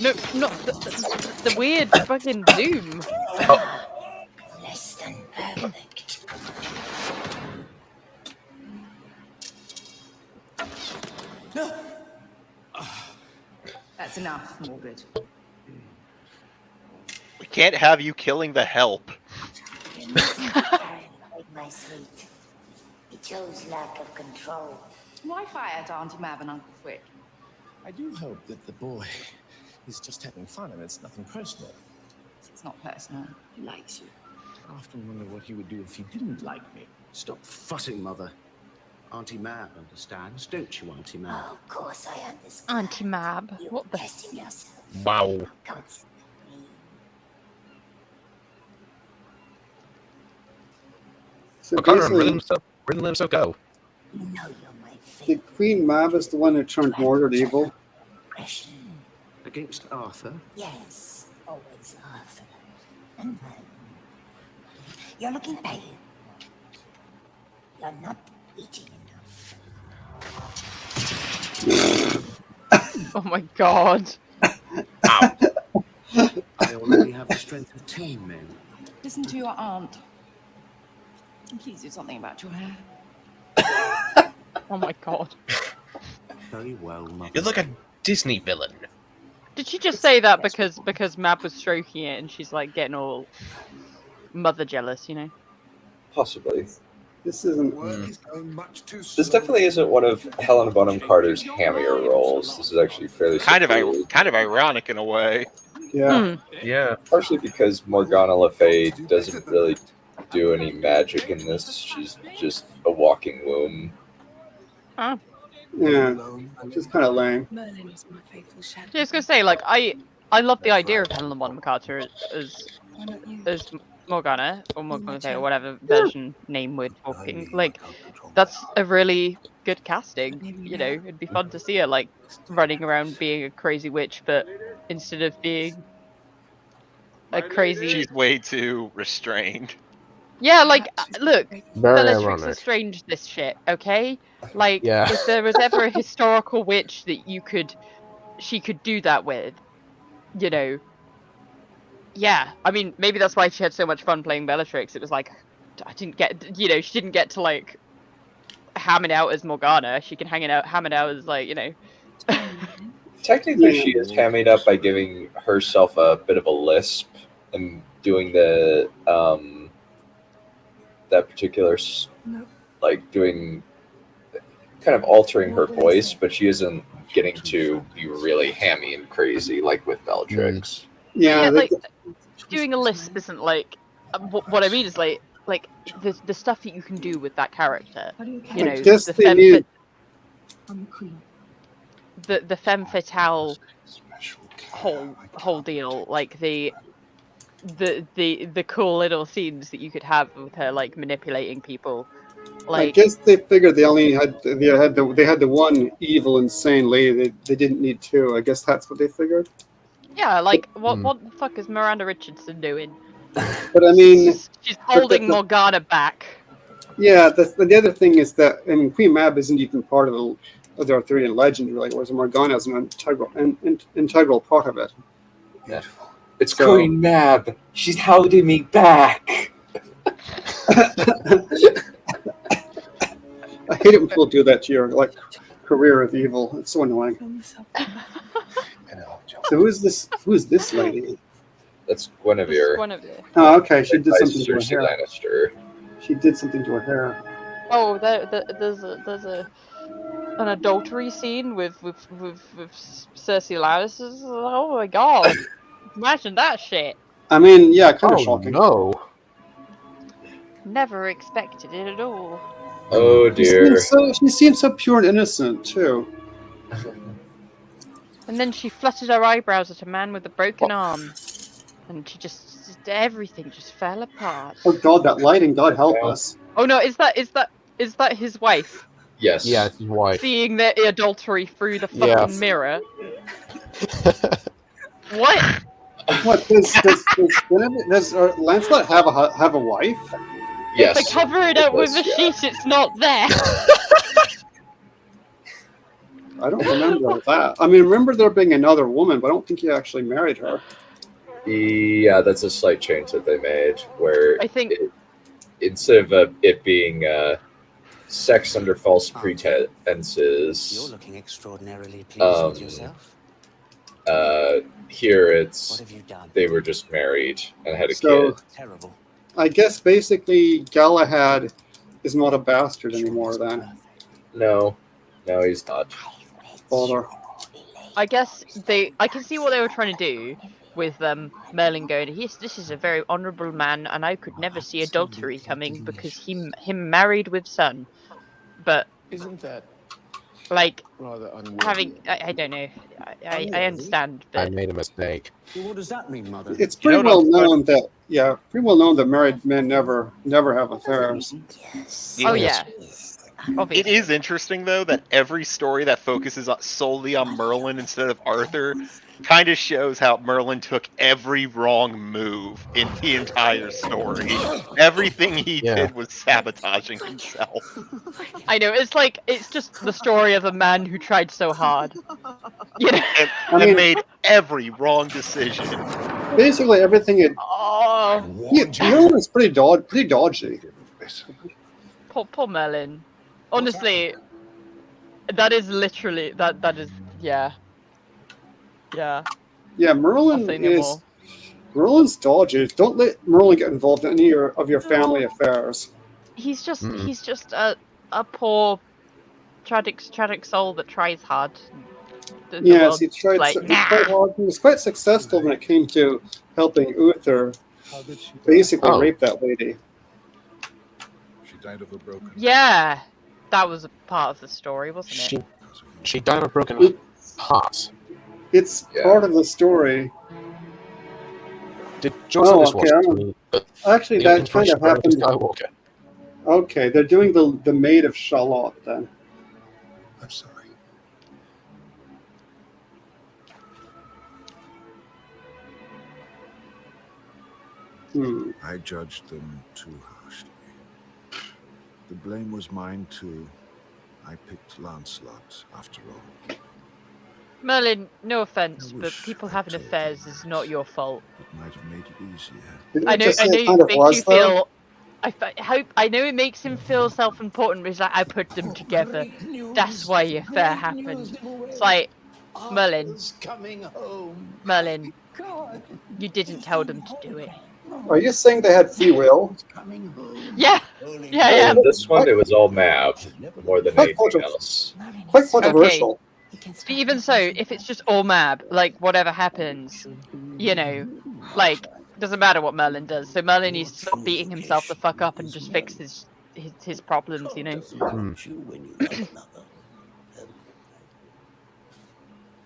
No, not the weird fucking zoom. Less than perfect. That's enough, Morbid. We can't have you killing the help. You mustn't be paranoid, my sweet. It shows lack of control. Why fire at Auntie Mab and Uncle Frick? I do hope that the boy is just having fun and it's nothing personal. It's not personal. He likes you. I often wonder what he would do if he didn't like me. Stop fussing, Mother. Auntie Mab understands, don't you, Auntie Mab? Oh, of course I understand. Auntie Mab. You're What the? pressing yourself. Wow. Come and sit with me. So O'Connor and basically, let himself go. You know you're my the favorite. Queen Mab is the one who turned Mordred evil. Impression. Against Arthur? Yes, always Arthur. And Merlin. You're looking pale. You're not eating enough. Oh my god. I already have the strength of 10 men. Listen to your aunt. And please do something about your hair. Oh my god. Very well, Mother. You're like a Disney villain. Did she just say that because Mab was stroking it and she's like getting all mother jealous, you know? Possibly. This isn't. This definitely isn't one of Helena Bonham Carter's hammier roles. This is actually fairly Kind subdued. of ironic in a way. Yeah. Yeah. Partially because Morgana Le Fay doesn't really do any magic in this. She's just a walking womb. Oh. Yeah. Just kind of lame. Merlin is my faithful shadow. Yeah, I was gonna say, like, I love the idea of Helena Bonham Carter as Why not you? Morgana or Morgana Le Fay or whatever version name we're talking. Like, that's a really good casting. You know, it'd be fun to see her like running around being a crazy witch, but instead of being a crazy. She's way too restrained. Yeah, like, look, Very Bellatrix ironic. Lestrange this shit, okay? Like, Yeah. if there was ever a historical witch that she could do that with, you know, Yeah, I mean, maybe that's why she had so much fun playing Bellatrix. It was like, I didn't get, she didn't get to like ham it out as Morgana. She can ham it out as like, Technically, she is hamming up by giving herself a bit of a lisp and doing the that particular like doing kind of altering her voice, but she isn't getting to be really hammy and crazy like with Bellatrix. Yeah, like doing a lisp isn't like what I mean is like the stuff that you can do with that character. You know, guess the they femme need- the femme fatale whole deal, like the cool little scenes that you could have with her like manipulating people. I guess they figured they only had the one evil, insane lady. They didn't need two. I guess that's what they figured. Yeah, like what the fuck is Miranda Richardson doing? But I mean, she's holding Morgana back. Yeah, the other thing is that Queen Mab isn't even part of the Arthurian legend, really, whereas Morgana is an integral part of it. Yeah. It's Queen Mab. She's holding me back. I hate it when people do that to your career of evil. It's so annoying. So who's this lady? That's Guinevere. Oh, okay. She did By something to her Cersei hair. Lannister. She did something to her hair. Oh, there's an adultery scene with Cersei Lannister. Oh my god! Imagine that shit. I mean, yeah, kind of shocking. No. Never expected it at all. Oh dear. She seems so pure and innocent too. And then she fluttered her eyebrows at a man with a broken arm, and she just everything just fell apart. Oh God, that lighting! God help us. Oh no, is that his wife? Yes. Yeah, it's his wife. Seeing the adultery through the fucking mirror. What? What does Lancelot have a wife? Yes. If they cover it up with a sheet, it's not there. I don't remember that. I mean, remember there being another woman, but I don't think he actually married her. Yeah, that's a slight change that they made, where I think instead of it being sex under false pretenses, You're looking extraordinarily pleased with yourself. Here it's they were just married and had a kid. Terrible. I guess basically Galahad is not a bastard anymore then. No, he's not. Father. I guess I can see what they were trying to do with Merlin going, this is a very honourable man, and I could never see adultery coming because him married with son. But isn't that like rather having I don't know. I understand, but I made a mistake. What does that mean, Mother? It's pretty well known that married men never have affairs. Oh yeah. It is interesting though that every story that focuses solely on Merlin instead of Arthur kind of shows how Merlin took every wrong move in the entire story. Everything he did was sabotaging himself. I know, it's just the story of a man who tried so hard. You know? And made every wrong decision. Basically everything Merlin is pretty dodgy. Poor Merlin. Honestly, that is literally that is yeah. Yeah, Merlin's dodgy. Don't let Merlin get involved in any of your family affairs. He's just a poor tragic soul that tries hard. Yes, he tried hard. He was quite successful when it came to helping Uther basically rape that lady. She died of a broken. Yeah, that was a part of the story, wasn't it? She died of a broken heart. It's part of the story. Did Joseph Actually, that kind of happened. Skywalker. Okay, they're doing the Maid of Shalott then. I'm sorry. I judged them too harshly. The blame was mine too. I picked Lancelot after all. Merlin, no offense, but people having affairs is not your fault. It might have made it easier. Didn't I you know, just I say know it it kind of makes you was, though? feel. I know it makes him feel self-important, but he's like, I put them together. That's why the affair happened. It's like, Merlin, Arthur's coming home. Merlin, God. you didn't tell them to do it. Are you saying they had free will? Yeah, Well, yeah. in this one, it was all Mab more than Quite anything else. Quite Okay, controversial. but even so, if it's just all Mab, like whatever happens, you know, like doesn't matter what Merlin does. So Merlin needs to stop beating himself the fuck up and just fix his problems, you know. You when you love another.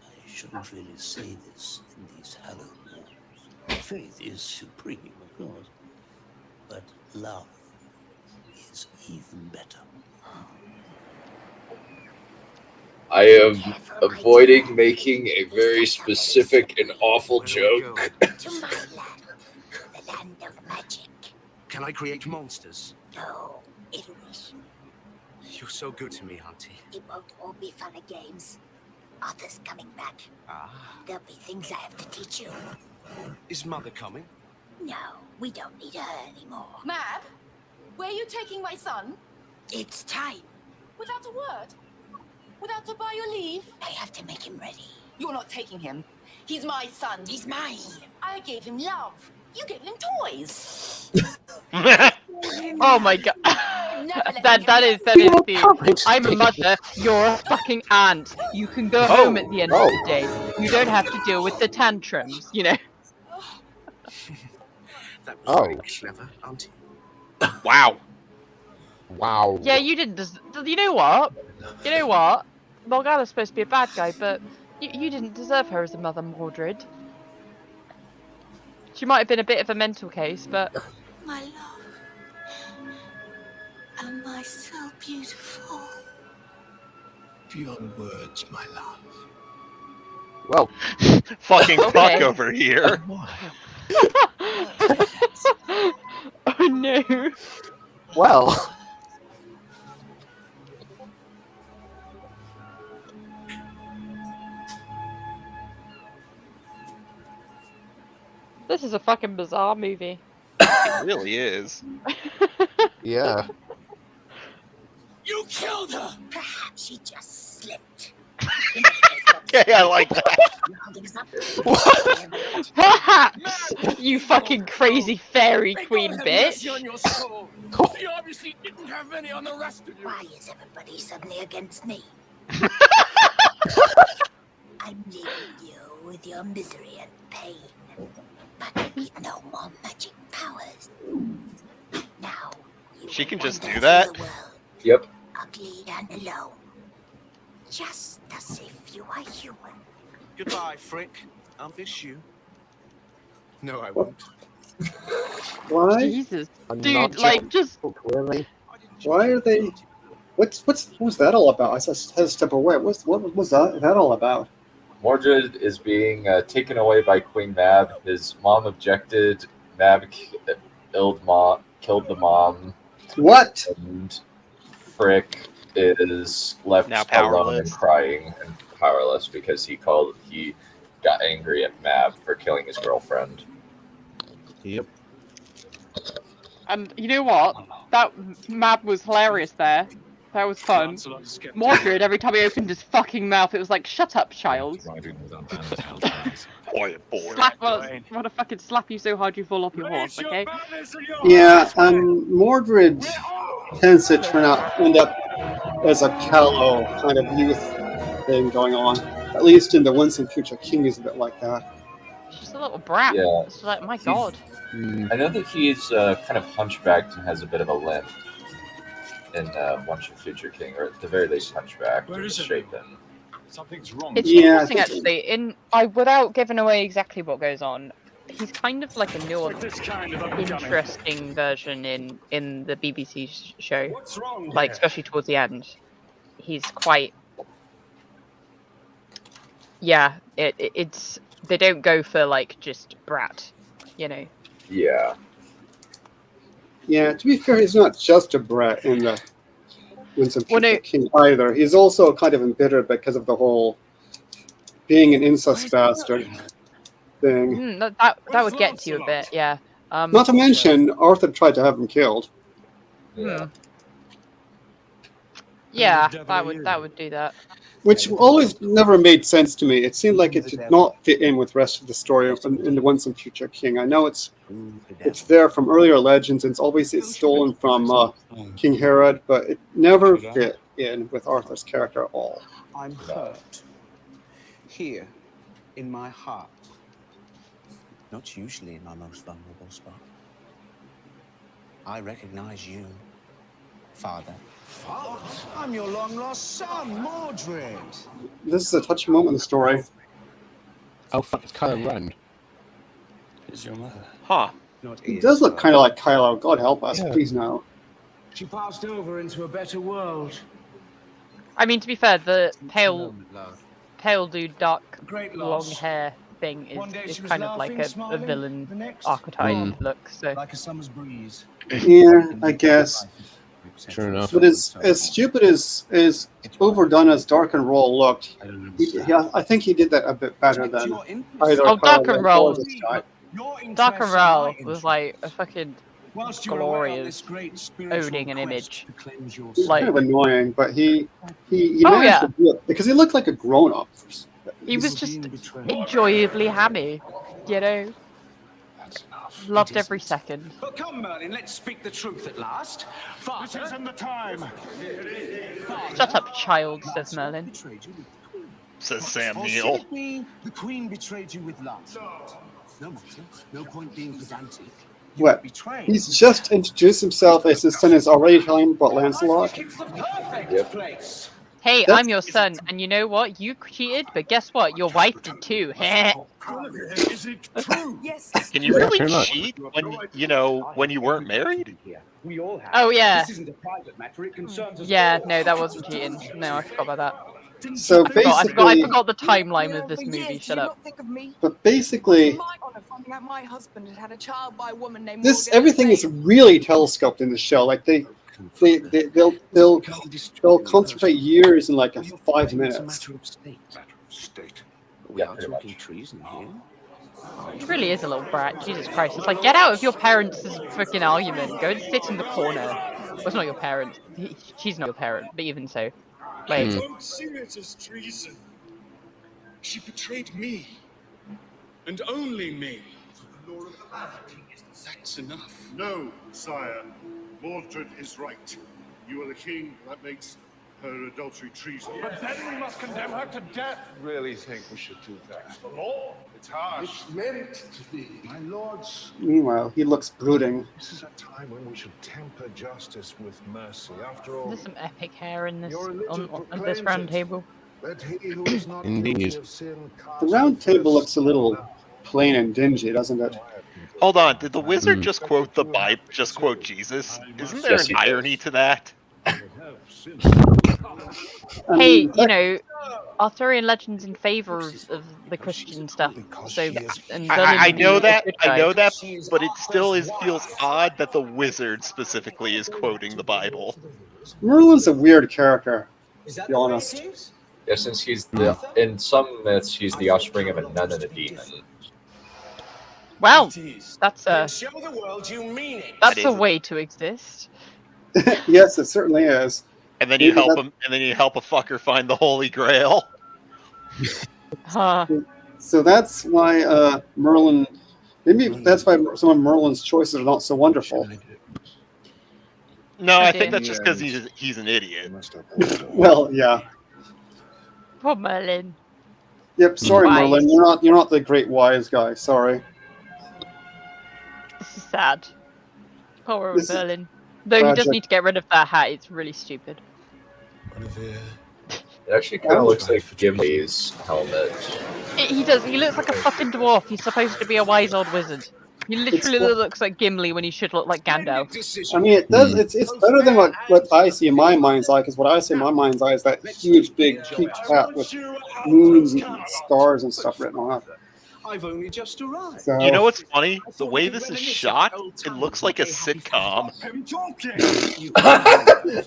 I shouldn't really say this in these hallowed walls. Faith is supreme, of course, but love is even better. I am avoiding making a very specific and awful joke. To my land, the land of magic. Can I create monsters? No, English. You're so good to me, Auntie. It won't all be fun and games. Arthur's coming back. There'll be things I have to teach you. Is Mother coming? No, we don't need her anymore. Mab, where are you taking my son? It's time. Without a word? Without to buy your leave? I have to make him ready. You're not taking him. He's my son. He's mine. I gave him love. You gave him toys. Oh my god. that is the I'm a mother, you're a fucking aunt. You can go home at the end of the day. You don't have to deal with the tantrums, you know. That was very clever, Auntie. Wow. Wow. Yeah, you didn't you know what? You know what? Morgana's supposed to be a bad guy, but you didn't deserve her as a mother, Mordred. She might have been a bit of a mental case, but My love. Am I so beautiful? Beyond words, my love. Well, fucking Okay. fuck over here. Oh no. Well. This is a fucking bizarre movie. It really is. Yeah. You killed her! Perhaps she just slipped. Okay, I like that. Perhaps, you fucking crazy fairy queen bitch. On your soul. You obviously didn't have any on the rest of you. Why is everybody suddenly against me? I'm leaving you with your misery and pain, but with no more magic powers. Now, She can just do that? Yep. ugly and alone. Just as if you are human. Goodbye, Frick. I'll miss you. No, I won't. Why? Jesus, I'm dude, not like just really. Why are they? What's that all about? I just had to step away. What was that all about? Mordred is being taken away by Queen Mab. His mom objected. Mab killed the mom. What? And Frick is left Now alone powerless. and crying and powerless because he got angry at Mab for killing his girlfriend. Yep. And you know what? That map was hilarious there. That was fun. Mordred, every time he opened his fucking mouth, it was like, shut up, child. Quiet boy. Want to fucking slap you so hard you fall off your horse, okay? Yeah, Mordred tends to end up as a callow kind of youth thing going on. At least in the Winston Future King is a bit like that. She's a little brat. Yeah. It's like, my god. I know that he's kind of hunchbacked and has a bit of a limp in One True Future King, or at the very least hunchbacked or misshapen. Something's wrong. It's interesting, actually. Without giving away exactly what goes on, he's kind of like a new, interesting version in the BBC show. What's wrong Like, here? especially towards the end, he's quite. Yeah, it's they don't go for like just brat, you know. Yeah. Yeah, to be fair, he's not just a brat in the Winston Future King either. He's also kind of embittered because of the whole being an incest bastard thing. That would get to you a bit, yeah. Not to mention, Arthur tried to have him killed. Yeah, that would do that. Which always never made sense to me. It seemed like it did not fit in with the rest of the story in the Once and Future King. I know it's there from earlier legends, and it's stolen from King Herod, but it never fit in with Arthur's character at all. I'm hurt. Here, in my heart. Not usually in my most vulnerable spot. I recognize you, Father. I'm your long-lost son, Mordred. This is a touching moment in the story. Oh, fuck, it's Kylo Ren. Is your mother? Huh. He does look kind of like Kylo. God help us, please no. She passed over into a better world. I mean, to be fair, the pale dude, dark, long hair thing is kind of like a villain archetype look. So. Like a summer's breeze. Yeah, I guess. Sure enough. But as stupid as overdone as Dark and Roll looked, I think he did that a bit better than either. Oh, Dark and Roll. Dark and Roll was like a fucking glorious owning an image. He's kind of annoying, but he managed to do it because he looked like a grown up. He was just enjoyably hammy, you know. Loved every second. But come, Merlin, let's speak the truth at last. This isn't the time. Shut up, child, says Merlin. Says Sam Or Neill. should it be the Queen betrayed you with love? No matter. No point being pedantic. What? He's just introduced himself as his son is already telling him about Lancelot. Hey, I'm your son, and you know what? You cheated, but guess what? Your wife did too. Is it true? Yes. Can you really cheat when you weren't married? We all have. Oh yeah. This isn't a private matter. It concerns us. Yeah, no, that wasn't cheating. No, I forgot about that. So I basically, forgot the timeline of this movie. Shut up. but basically, My honor finding out my husband had had a child by a woman named this Morgan everything is really telescoped in the show. Like they'll concentrate years in like 5 minutes. We are talking treason here. He really is a little brat. Jesus Christ. It's like, get out of your parents' freaking argument. Go and sit in the corner. Well, it's not your parent. She's not your parent, but even so. Wait. Don't see it as treason. She betrayed me. And only me. The law of the land, King, that's enough. No, sire. Mordred is right. You are the king. That makes her adultery treason. But then we must condemn her to death. Really think we should do that? The law? It's harsh. It's meant to be. My lords, Meanwhile, he looks brooding. this is a time when we should temper justice with mercy. After all, There's some epic hair in this Your religion on this proclaims round it. table. let he who is not Indeed. guilty of sin cast The round the table first looks a little plain and dingy, doesn't it? Hold on, did the wizard just quote the Bible? Just quote Jesus? Isn't there Yes, an he did. irony to that? Hey, you know, Arthurian legends in favor of the Christian stuff. So, and I Merlin know being a that, good I guy. know that, but it still feels odd that the wizard specifically is quoting the Bible. Merlin's a weird character, to be honest. Yeah, since he's in some myths, he's the offspring of a nun and a demon. Well, that's Show the world you mean it. that's a way to exist. Yes, it certainly is. And then you Maybe help that- him, and then you help a fucker find the Holy Grail. Huh. So that's why Merlin. Maybe that's why some of Merlin's choices are not so wonderful. No, I Okay. think that's just because he's an idiot. Well, yeah. Poor Merlin. Yep. Sorry, Wise. Merlin. You're not the great wise guy. Sorry. This is sad. Poor This is Merlin. Though he does tragic. need to get rid of that hat. It's really stupid. It actually kind of looks like Gimli's helmet. He does. He looks like a fucking dwarf. He's supposed to be a wise old wizard. He literally looks like Gimli when he should look like Gandalf. I mean, it does. It's better than what I see in my mind's eye. Because what I see in my mind's eye is that huge, big peaked hat with moons and stars and stuff written on it. I've only just arrived. So, You know what's funny? The way this is shot, it looks like a sitcom.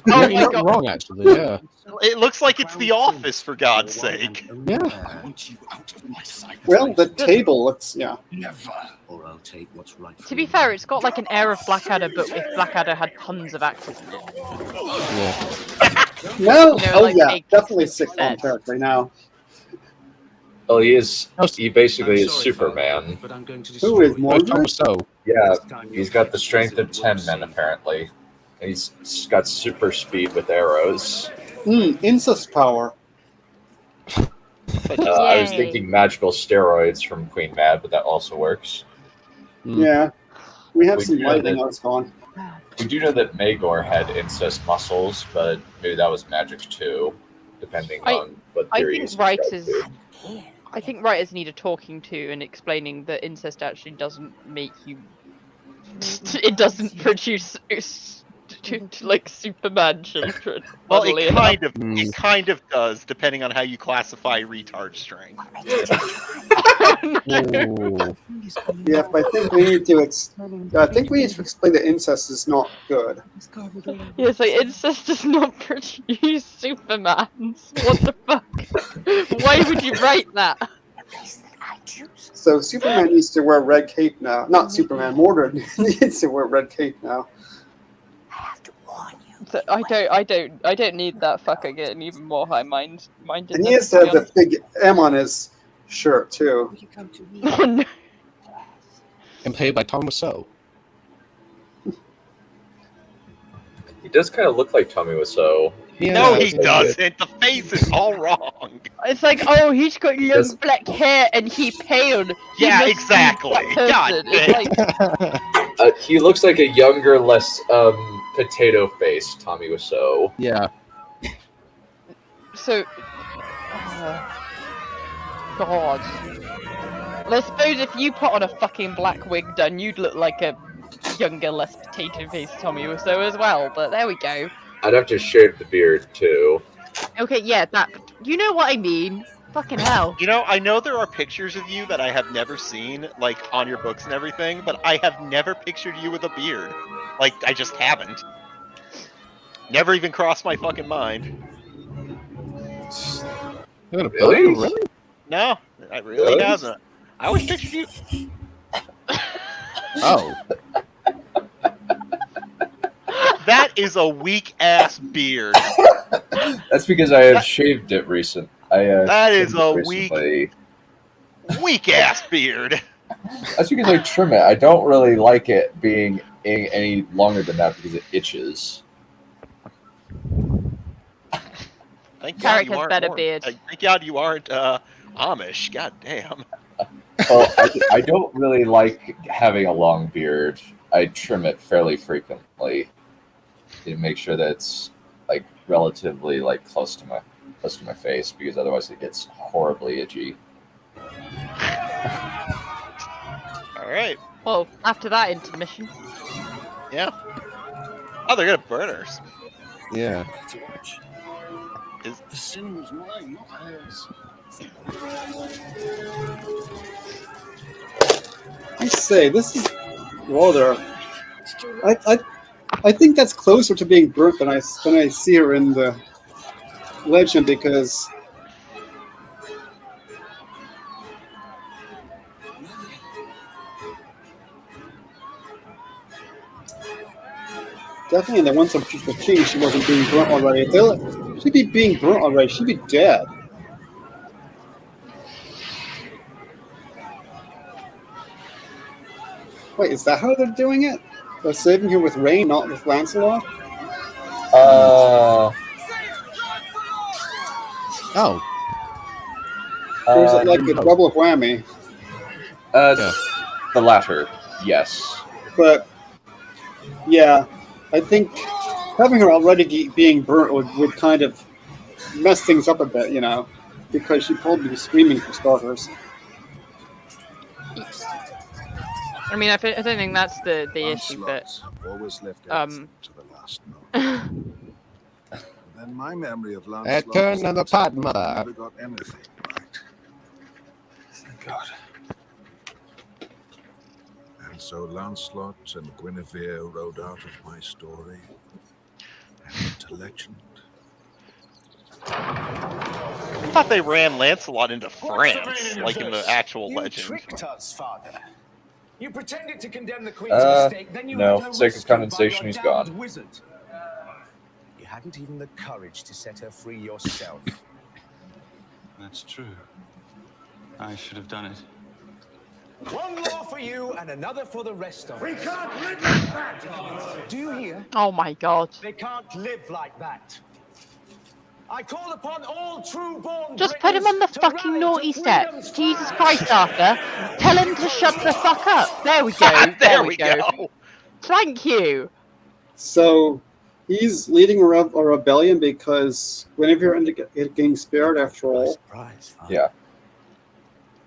Yeah, you're not wrong, actually. Yeah. It looks like it's The Office, for God's sake. Yeah. well, the table looks, yeah. Or I'll take what's right. To be fair, it's got like an air of Blackadder, but if Blackadder had tons of actors in it. Yeah. No, You know, oh like yeah, a definitely consistent sitcom set. territory now. Well, he basically is Superman. But I'm going to Who is Tom Mordred? So. Yeah, he's got the strength of 10 men, apparently. He's got super speed with arrows. Incest power. I was thinking magical steroids from Queen Mad, but that also works. Yeah. We have We some do know lighting that- on gone. We do know that Magor had incest muscles, but maybe that was magic too, depending on what I theory you think subscribe writers, to. I think writers need a talking to and explaining that incest actually doesn't make you. It doesn't produce like Superman children. Well, funnily it enough. kind of does, depending on how you classify retard strength. Yeah, but I think we need to. I think we need to explain that incest is not good. Yeah, so incest does not produce Supermans. What the fuck? Why would you write that? So Superman needs to wear red cape now. Not Superman. Mordred needs to wear red cape now. So I don't need that fucker getting even more high-minded. And he has to have the big M on his shirt too. Oh no. And played by Tom Wiseau. He does kind of look like Tommy Wiseau. No, he doesn't. The face is all wrong. It's like, oh, he's got long black hair and he paled. He Yeah, must be exactly. that person. God It's like, He looks like a younger, less potato-faced Tommy Wiseau. Yeah. so, God. I suppose if you put on a fucking black wig, then you'd look like a younger, less potato-faced Tommy Wiseau as well. But there we go. I'd have to shave the beard too. Okay, yeah, that. You know what I mean? Fucking hell. You know, I know there are pictures of you that I have never seen, like, on your books and everything, but I have never pictured you with a beard. Like, I just haven't. Never even crossed my fucking mind. Really? No, I really haven't. I always pictured you. Oh. That is a weak-ass beard. That's because I have shaved it recent. That is shaved a it recently. weak-ass beard. That's because I trim it. I don't really like it being any longer than that because it itches. Thank God Carrick you has aren't better more- beard. Thank God you aren't Amish. God damn. Well, I don't really like having a long beard. I trim it fairly frequently to make sure that it's like relatively like close to my face because otherwise it gets horribly itchy. All right. Well, after that intermission. Yeah. Oh, they're gonna burn us. Yeah. The sin was mine, not hers. I say this is rather. I think that's closer to being burnt than I see her in the legend because definitely in the ones of the king she wasn't being burnt already. If she'd be being burnt already, she'd be dead. Wait, is that how they're doing it? They're saving her with Rain, not with Lancelot? Oh. Or is it like a double whammy? The latter, yes. But, yeah, I think having her already being burnt would kind of mess things up a bit, you know, because she'd probably be screaming for starters. I mean, I don't think that's the issue, but always left everything to the last moment. Then my memory of Lancelot Eterna the Padma. never got anything right. Thank God. And so Lancelot and Guinevere rode out of my story and into legend. I thought they ran Lancelot into France, like in the actual legend. Tricked us, father. You pretended to condemn the queen's mistake, then you no, had her sake of rescued by condensation, your he's damned gone. wizard. You hadn't even the courage to set her free yourself. That's true. I should have done it. One law for you and another for the rest of us. We can't live like that! Do you hear? Oh my god. They can't live like that. I call upon all true-born Just put him on the fucking naughty step. Jesus Christ, Arthur. Tell him to shut the fuck up. There we go. There we go. Thank you. So he's leading a rebellion because Guinevere ended up getting spared after all. Yeah.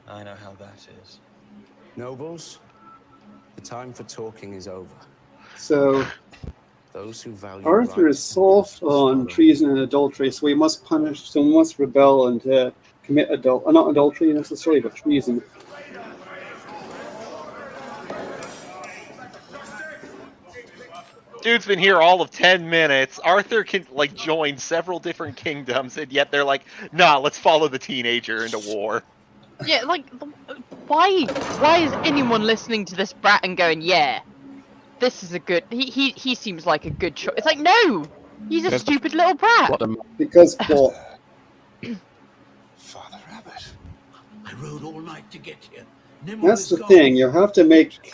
I know how that is. Nobles, the time for talking is over. So Those who value Arthur is soft on treason and adultery, so he must punish, so he must rebel and commit not adultery necessarily, but treason. Dude's been here all of 10 minutes. Arthur can like join several different kingdoms, and yet they're like, nah, let's follow the teenager into war. Yeah, like, why is anyone listening to this brat and going, yeah, this is a good, he seems like a good choice. It's like, no, he's a stupid little brat. Because plot. Father Abbot, I rode all night to get here. That's the thing. You have to make.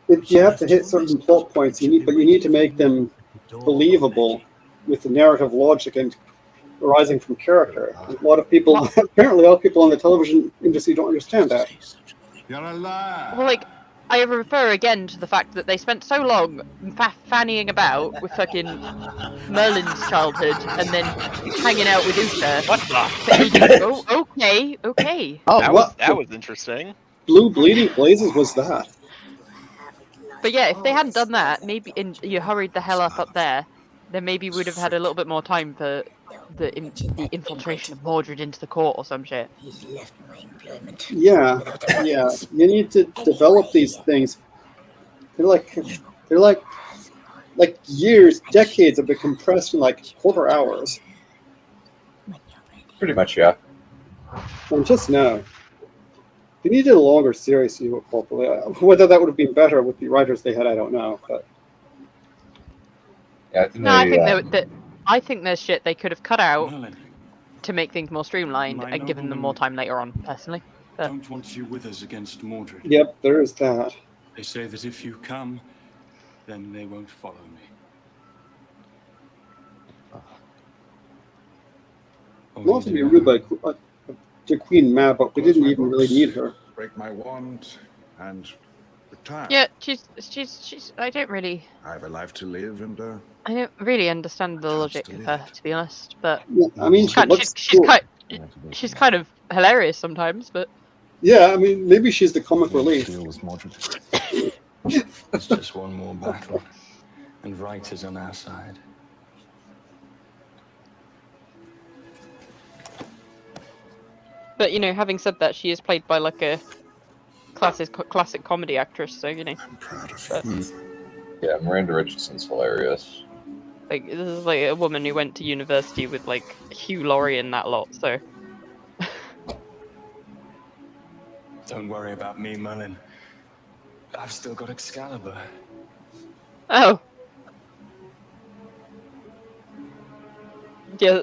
You have to hit certain plot points. You need to make them believable with the narrative logic and arising from character. A lot of people, apparently, a lot of people in the television industry don't understand that. You're a liar. Well, like, I refer again to the fact that they spent so long fannying about with fucking Merlin's childhood and then hanging out with Uther. What the? Oh, okay. Oh, that was interesting. Blue bleeding blazes was that? But yeah, if they hadn't done that, maybe you hurried the hell up there, then maybe we'd have had a little bit more time for the infiltration of Mordred into the court or some shit. Yeah. You need to develop these things. They're like years, decades have been compressed in like quarter hours. Pretty much, yeah. And just now. They needed a longer series to do it properly. Whether that would have been better with the writers they had, I don't know. But yeah, I think there's shit they could have cut out to make things more streamlined and given them more time later on. Personally, don't want you with us against Mordred. Yep, there is that. They say that if you come, then they won't follow me. Not to be rude, but to Queen Mab, but we didn't even really need her. Break my wand and retire. Yeah, she's. I don't really. I have a life to live, and I don't really understand the logic of her, to be honest. But yeah, I mean, she's kind of hilarious sometimes. But yeah, I mean, maybe she's the comic relief. It's just one more battle, and right is on our side. But having said that, she is played by like a classic comedy actress, so I'm proud of you. Yeah, Miranda Richardson's hilarious. Like, this is like a woman who went to university with like Hugh Laurie and that lot. So Don't worry about me, Merlin. I've still got Excalibur. Oh. Yeah.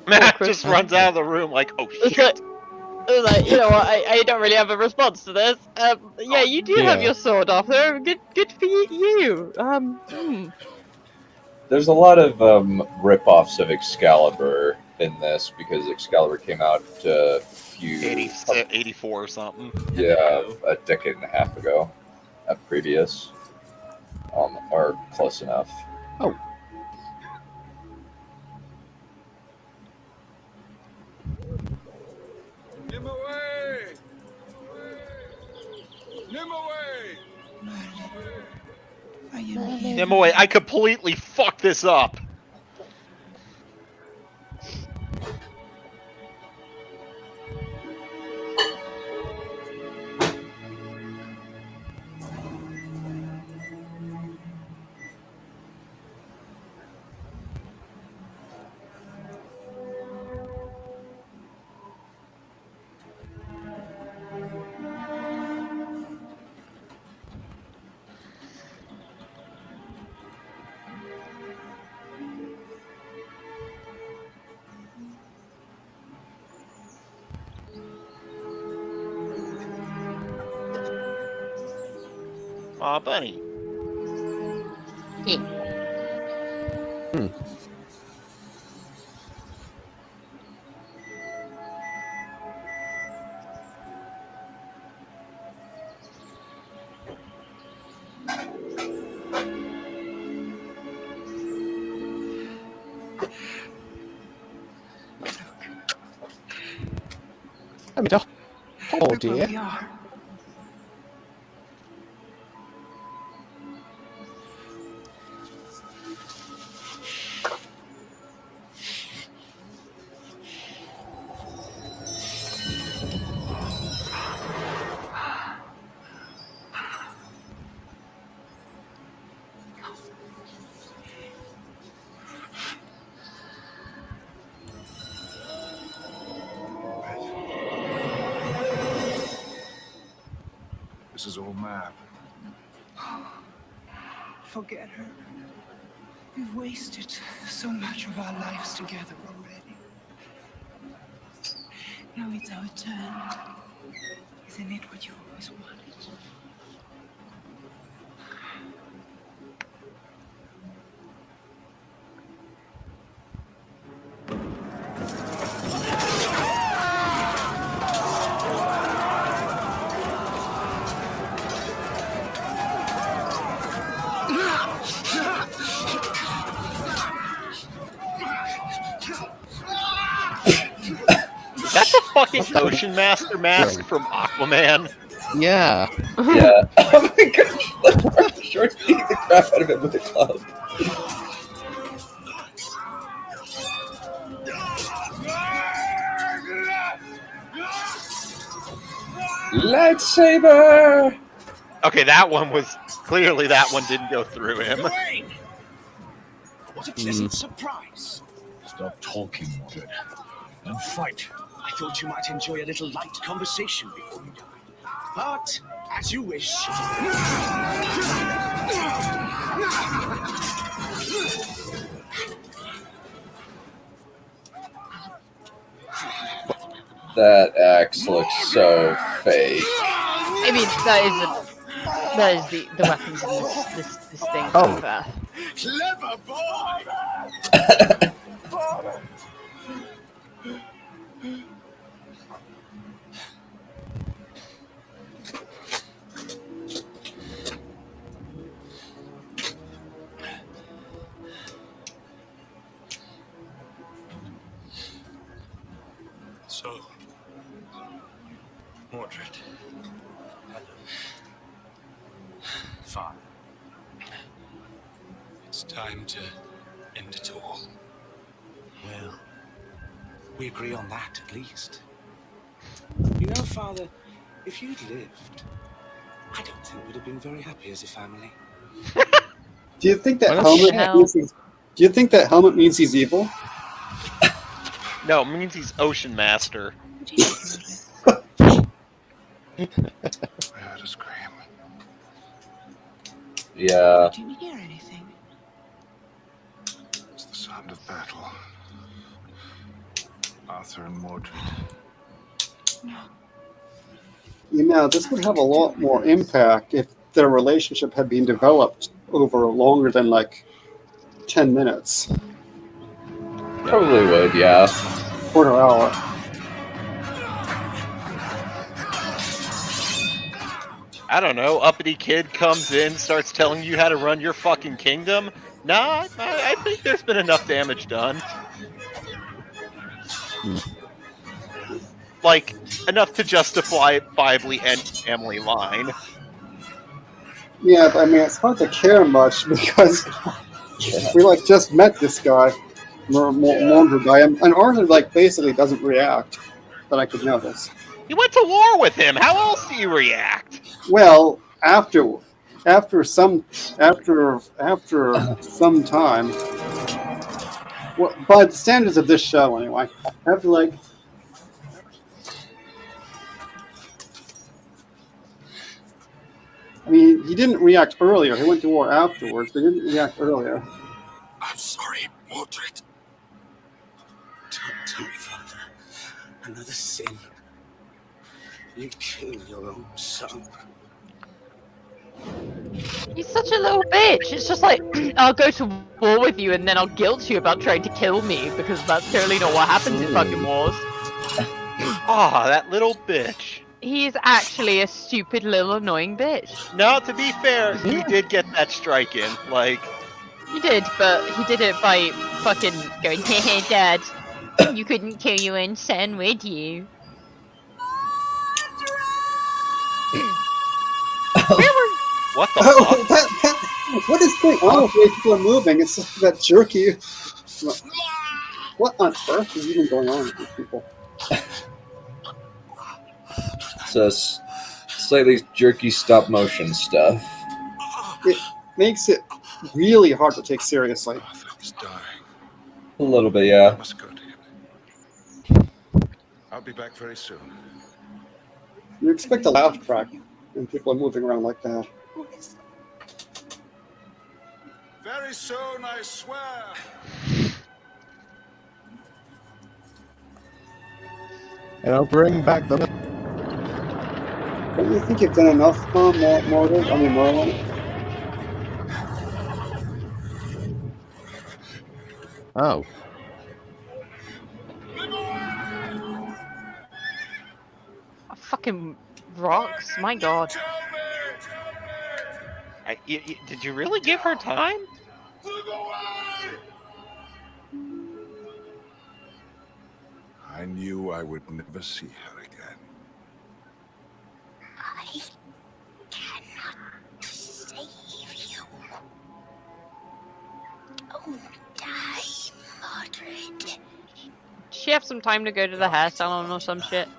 Matt just runs out of the room like, oh shit. Like, you know what? I don't really have a response to this. Yeah, you do have your sword, Arthur. Good for you. There's a lot of rip-offs of Excalibur in this because Excalibur came out a few 84 or something. Yeah, a decade and a half ago, previous, or close enough. Oh. Nimue, I completely fucked this up. Aw, bunny. I mean, oh Look where dear. we are. This is all mad. Forget her. We've wasted so much of our lives together already. Now it's our turn. Isn't it what you always wanted? That's a fucking Ocean Master mask from Aquaman. Yeah. Yeah. Oh my gosh. Let Arthur Short beat the crap out of him with a club. Lightsaber! Okay, that one was clearly that one didn't go through him. What a pleasant surprise. Stop talking, Mordred, and fight. I thought you might enjoy a little light conversation before you die. But, as you wish. That axe looks so fake. I mean, that is the weapons in this thing. Oh. To be fair. Clever boy! So, Mordred. Father. It's time to end it all. Well, we agree on that at least. You know, Father, if you'd lived, I don't think we'd have been very happy as a family. Do you think that Well, helmet hell. means he's, do you think that helmet means he's evil? No, it means he's Ocean Master. What do you think about it? I heard a scream. Yeah. Didn't you hear anything? It's the sound of battle. Arthur and Mordred. No. You know, this would have a lot more impact if their relationship had been developed over longer than like 10 minutes Probably would, yeah. or an hour. I don't know, uppity kid comes in, starts telling you how to run your fucking kingdom? Nah, I think there's been enough damage done. Like, enough to justifiably end family line. Yeah, but I mean, it's hard to care much because we like just met this guy, Mordred guy, and Arthur like basically doesn't react that I could notice. You went to war with him. How else do you react? Well, after some time, well, by the standards of this show anyway, after like. I mean, he didn't react earlier. He went to war afterwards, but he didn't react earlier. I'm sorry, Mordred. Don't tell me, Father. Another sin. You kill your own son. He's such a little bitch. It's just like, I'll go to war with you and then I'll guilt you about trying to kill me because that's totally not what happens in fucking wars. Ah, that little bitch. He's actually a stupid little annoying bitch. No, to be fair, he did get that strike in. Like, He did, but he did it by fucking going, hey, Dad, you couldn't kill your own son, would you? Where were what the Oh, fuck? what is going on with the way people are moving? It's just that jerky. What on earth is even going on with these people? So slightly jerky stop motion stuff. It makes it really hard to take seriously. A little bit, yeah. I must go to him. I'll be back very soon. You expect a laugh track when people are moving around like that. Very soon, I swear. And I'll bring back the... Don't you think you've done enough, Morgan? I mean, Merlin? Oh. fucking rocks? My god. Did you really give her time? I knew I would never see her again. I cannot save you. Oh, die, Mordred. Does she have some time to go to the hair salon or some shit?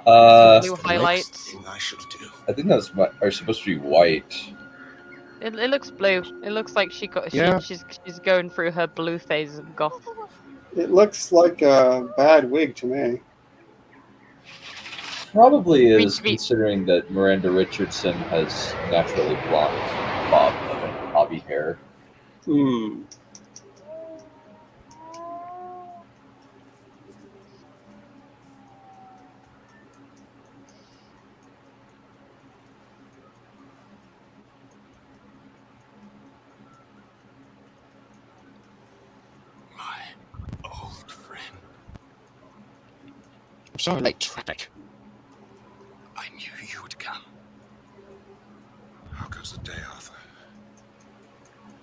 Blue highlights. I think those are supposed to be white. It looks blue. It looks like she's going through her blue phase of goth. It looks like a bad wig to me. Probably is, considering that Miranda Richardson has naturally blonde bobby hair. Hmm. I'm sorry, late traffic. I knew you would come. How goes the day, Arthur?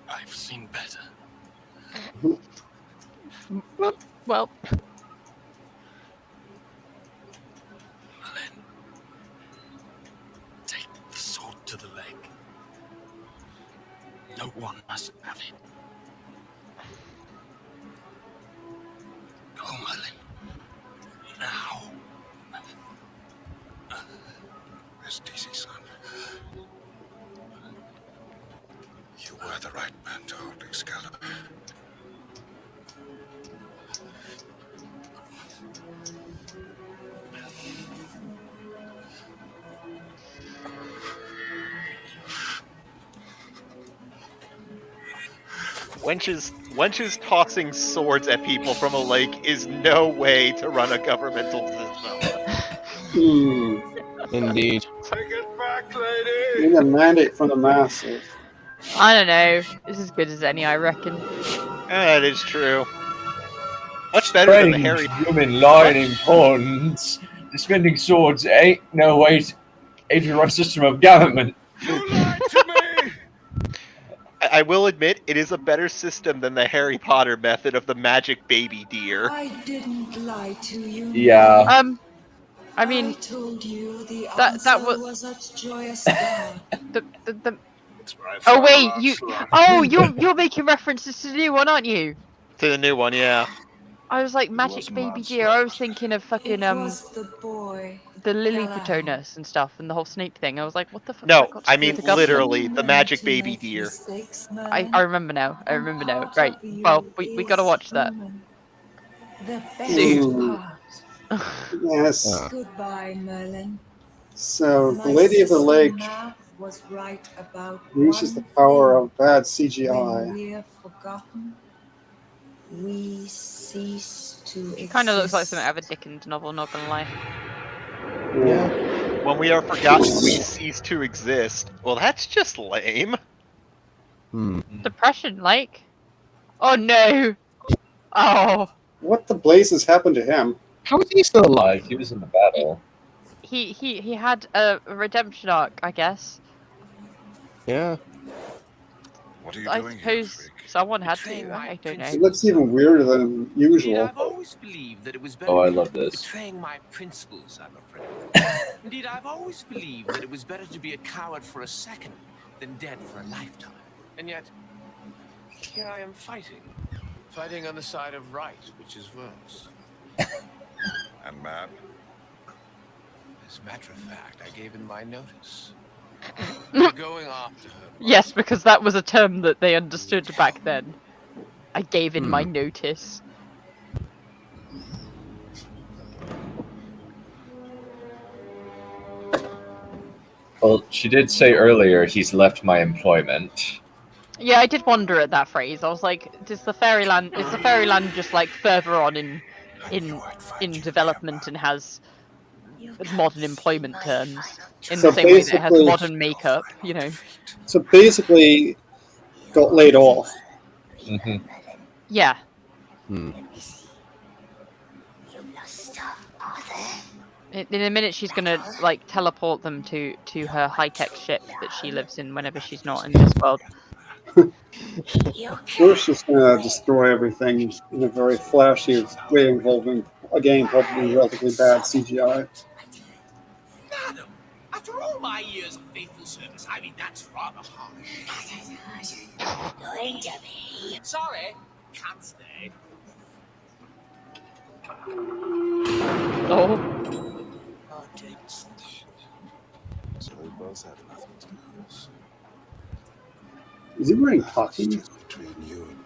I've seen better. Well. Merlin, take the sword to the leg. No one must have it. Go, Merlin. Now. Miss DC, son. You were the right man to hold Excalibur. Wenches tossing swords at people from a lake is no way to run a governmental system. Indeed. Take it back, lady! Need a mandate from the masses. I don't know. It's as good as any, I reckon. That is true. Much better than the Strange Harry. women lying in ponds, suspending swords ain't no way to run a system of government. You lied to me! I will admit, it is a better system than the Harry Potter method of the magic baby deer. I didn't lie to you. Yeah. I mean, I told you the that answer was was a joyous God. the. Oh wait, you're making references to the new one, aren't you? To the new one, yeah. I was like magic baby deer. I was thinking of fucking the boy. the Lily Patronus and stuff, and the whole Snape thing. I was like, what the fuck? No, I mean literally the magic baby deer. I remember now. I remember now. Right. Well, we gotta watch that. The Soon. Yes. Goodbye, Merlin. So, My the Lady of the sister Lake Mab was right about uses the one power thing. of bad When CGI. we're forgotten, we cease to exist. Kind of looks like something out of a Dickens novel. Not gonna lie. Yeah. When we are forgotten, we cease to exist. Well, that's just lame. Depression, like. Oh no. Oh. What the blazes happened to him? How is he still alive? He was in the battle. He had a redemption arc, I guess. Yeah. What are you I doing suppose here, freak? someone had to. I don't It know. looks even weirder than usual. I've always believed that it was better Oh, I love this. betraying my principles, I'm afraid. Indeed, I've always believed that it was better to be a coward for a second than dead for a lifetime. And yet, here I am fighting. Fighting on the side of right, which is worse. And Mab? As a matter of fact, I gave in my notice. We're going after her. Yes, because that was a term that they understood back then. I gave in my notice. Well, she did say earlier he's left my employment. Yeah, I did wonder at that phrase. I was like, is the fairyland just like further on in development and has modern employment terms in So the same way that it has basically- modern makeup, you know? So basically, got laid off. Mm-hmm. Yeah. In a minute, she's gonna like teleport them to her high-tech ship that she lives in whenever she's not in this world. We're just going to destroy everything in a very flashy way involving, again, probably relatively bad CGI. Madam, after all my years of faithful service, I mean, that's rather harsh. Going to be. Sorry, can't stay. Oh. So we both have nothing to lose. Is he wearing khaki? Between you and me,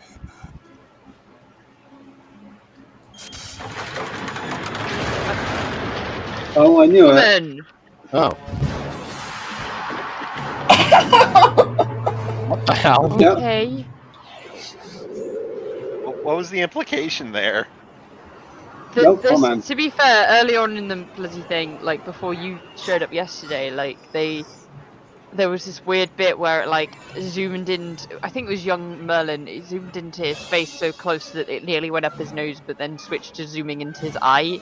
Oh, I knew it. Woman. Oh. What the hell? Okay. What was the implication there? To be fair, early on in the bloody thing, like before you showed up yesterday, like there was this weird bit where it like zoomed in. I think it was young Merlin. It zoomed into his face so close that it nearly went up his nose, but then switched to zooming into his eye,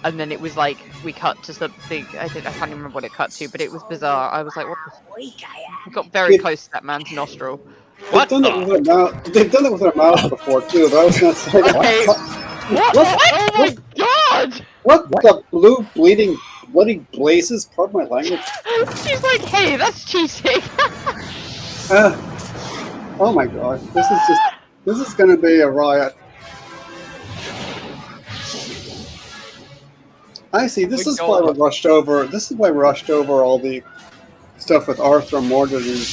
and then it was like we cut to something. I can't remember what it cut to, but it was bizarre. I was like, what? We got very close to that man's nostril. They've done it with their mouth. They've done it with their mouth before too. But I was going to say, Okay. What? Oh my god! What the bloody blazes? Pardon my language. She's like, hey, that's cheating. Oh my god, this is going to be a riot. I see. This is why we rushed over. This is why we rushed over all the stuff with Arthur, Mordred, and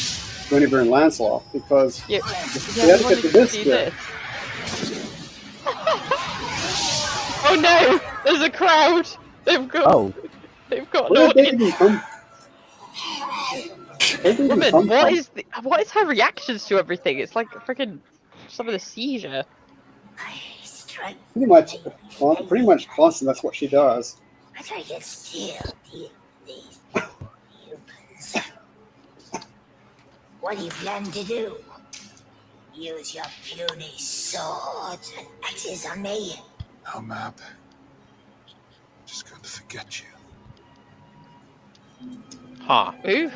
Guinevere and Lancelot because they had to get to this bit. Oh no! There's a crowd. They've got Where an did they audience. even come? Where did they even Woman, come from? what is her reactions to everything? It's like freaking some of the seizure. Pretty much constant. That's what she does. But I can still deal these humans. What do you plan to do? Use your puny swords and axes on me? No, Mab. Just going to forget you. Huh. Oof.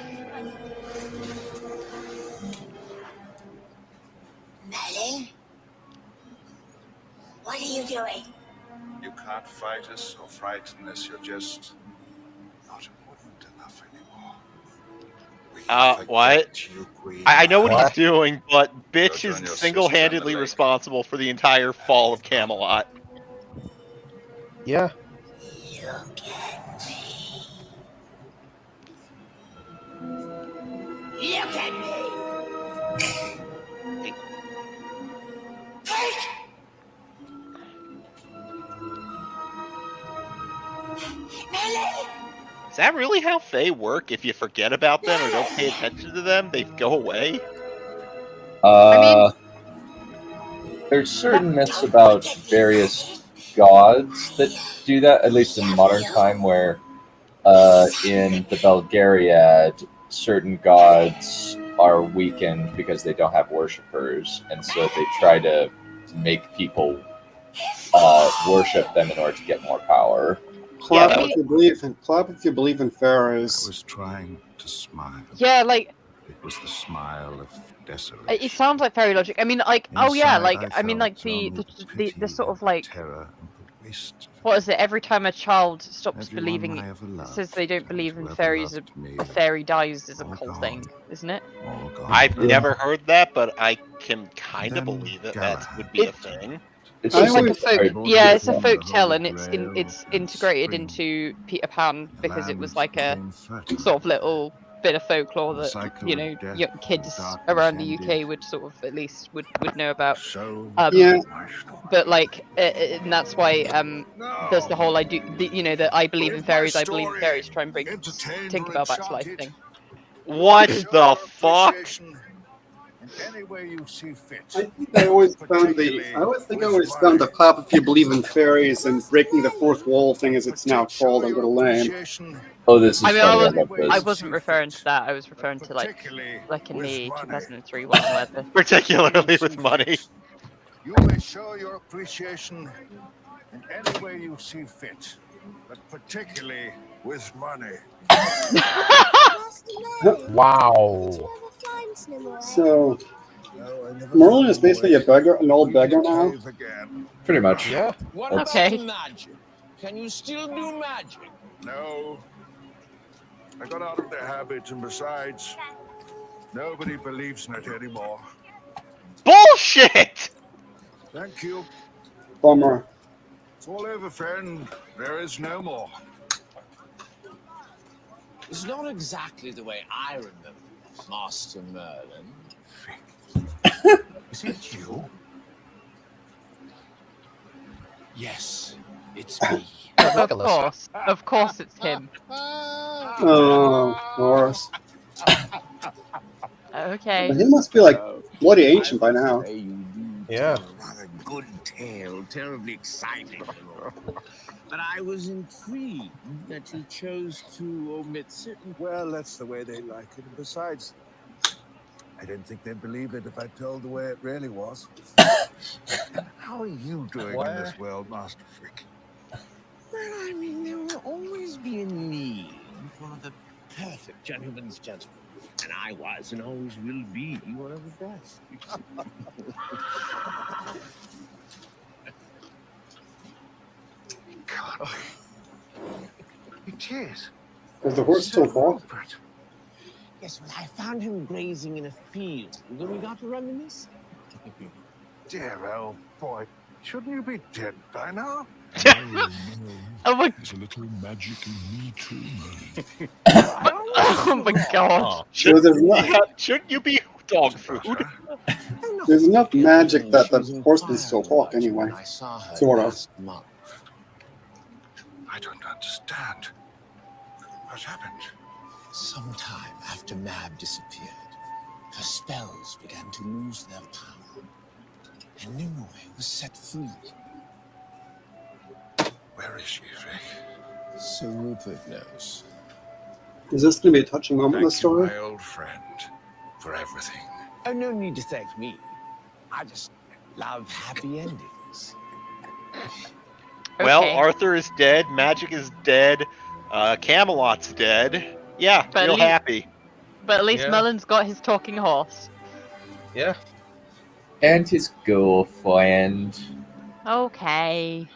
Merlin? What are you doing? You can't fight us or frighten us. You're just not important enough anymore. What? I know what he's doing, but bitch is single-handedly responsible for the entire fall of Camelot. Yeah. Look at me. Look at me. Is that really how Fae work? If you forget about them or don't pay attention to them, they go away? There's certain myths about various gods that do that, at least in modern time, where in the Belgariad, certain gods are weakened because they don't have worshippers, and so they try to make people worship them in order to get more power. Clap if you believe in fairies. I was trying to smile. Yeah, like It was the smile of desolation. it sounds like fairy logic. I mean, like, oh yeah, Inside, like I I mean, like felt the only the sort pity of like terror and the waste. what is it? Every time a child stops Everyone believing, I ever loved, says they don't believe in whoever fairies, loved me, a fairy dies is a all cult gone. thing, isn't it? All gone. I've Yeah. never heard that, but I can kind Then of believe that that Galahad. would be a thing. It's It's just like a like folk, very yeah, it's a different. folk tale, Holy and Grail it's and integrated spring. into Peter Pan because it was like a became fertile. sort of little bit of folklore The that cycle you of know death young and kids darkness around the ended. UK would sort of at least would know about. So Yeah. But like, and that's why there's the whole you know, that I believe in fairies, I believe in fairies, try and bring Tinkerbell back to life thing. What the fuck? In any way you see fit. I think I always found the clap if you believe in fairies and breaking the fourth wall thing, as it's now called, a little lame. Oh, this is I mean, funny. I love I this. wasn't referring to that. I was referring to like in the 2003 one where the Particularly with money. You may show your appreciation in any way you see fit, but particularly with money. Wow. So, Merlin is basically an old beggar now. Pretty much. Yeah. What Okay. about magic? Can you still do magic? No. I got out of the habit, and besides, nobody believes in it anymore. Bullshit! Thank you. Bummer. It's all over, friend. There is no more. It's not exactly the way I remember Master Merlin. Is it you? Yes, it's me. Of course, it's him. Oh, of course. Okay. But he must be like bloody ancient by now. Yeah. Rather good tale, terribly exciting. But I was intrigued that you chose to omit certain. Well, that's the way they like it. And besides, I didn't think they'd believe it if I told the way it really was. How are you doing in this world, Master Frick? Well, I mean, there will always be a need for the perfect gentleman's gentleman. And I was and always will be one of the best. God. It is. Does the horse still talk? Yes, well, I found him grazing in a field when we got to reminisce. Dear old boy, shouldn't you be dead by now? Oh my! There's a little magic in me too, Merlin. Oh my god! Shouldn't you be dog food? There's enough magic that the horse can still talk anyway. Sort of. I don't understand. What happened? Sometime after Mab disappeared, her spells began to lose their power, and Nimue was set free. Where is she, Frick? So Rupert knows. Is this going to be a touching moment in the Thank story? you, my old friend, for everything. Oh, no need to thank me. I just love happy endings. Well, Okay. Arthur is dead, magic is dead, Camelot's dead. Yeah, But real at least- happy. But at least Yeah. Merlin's got his talking horse. Yeah. And his girlfriend. Okay.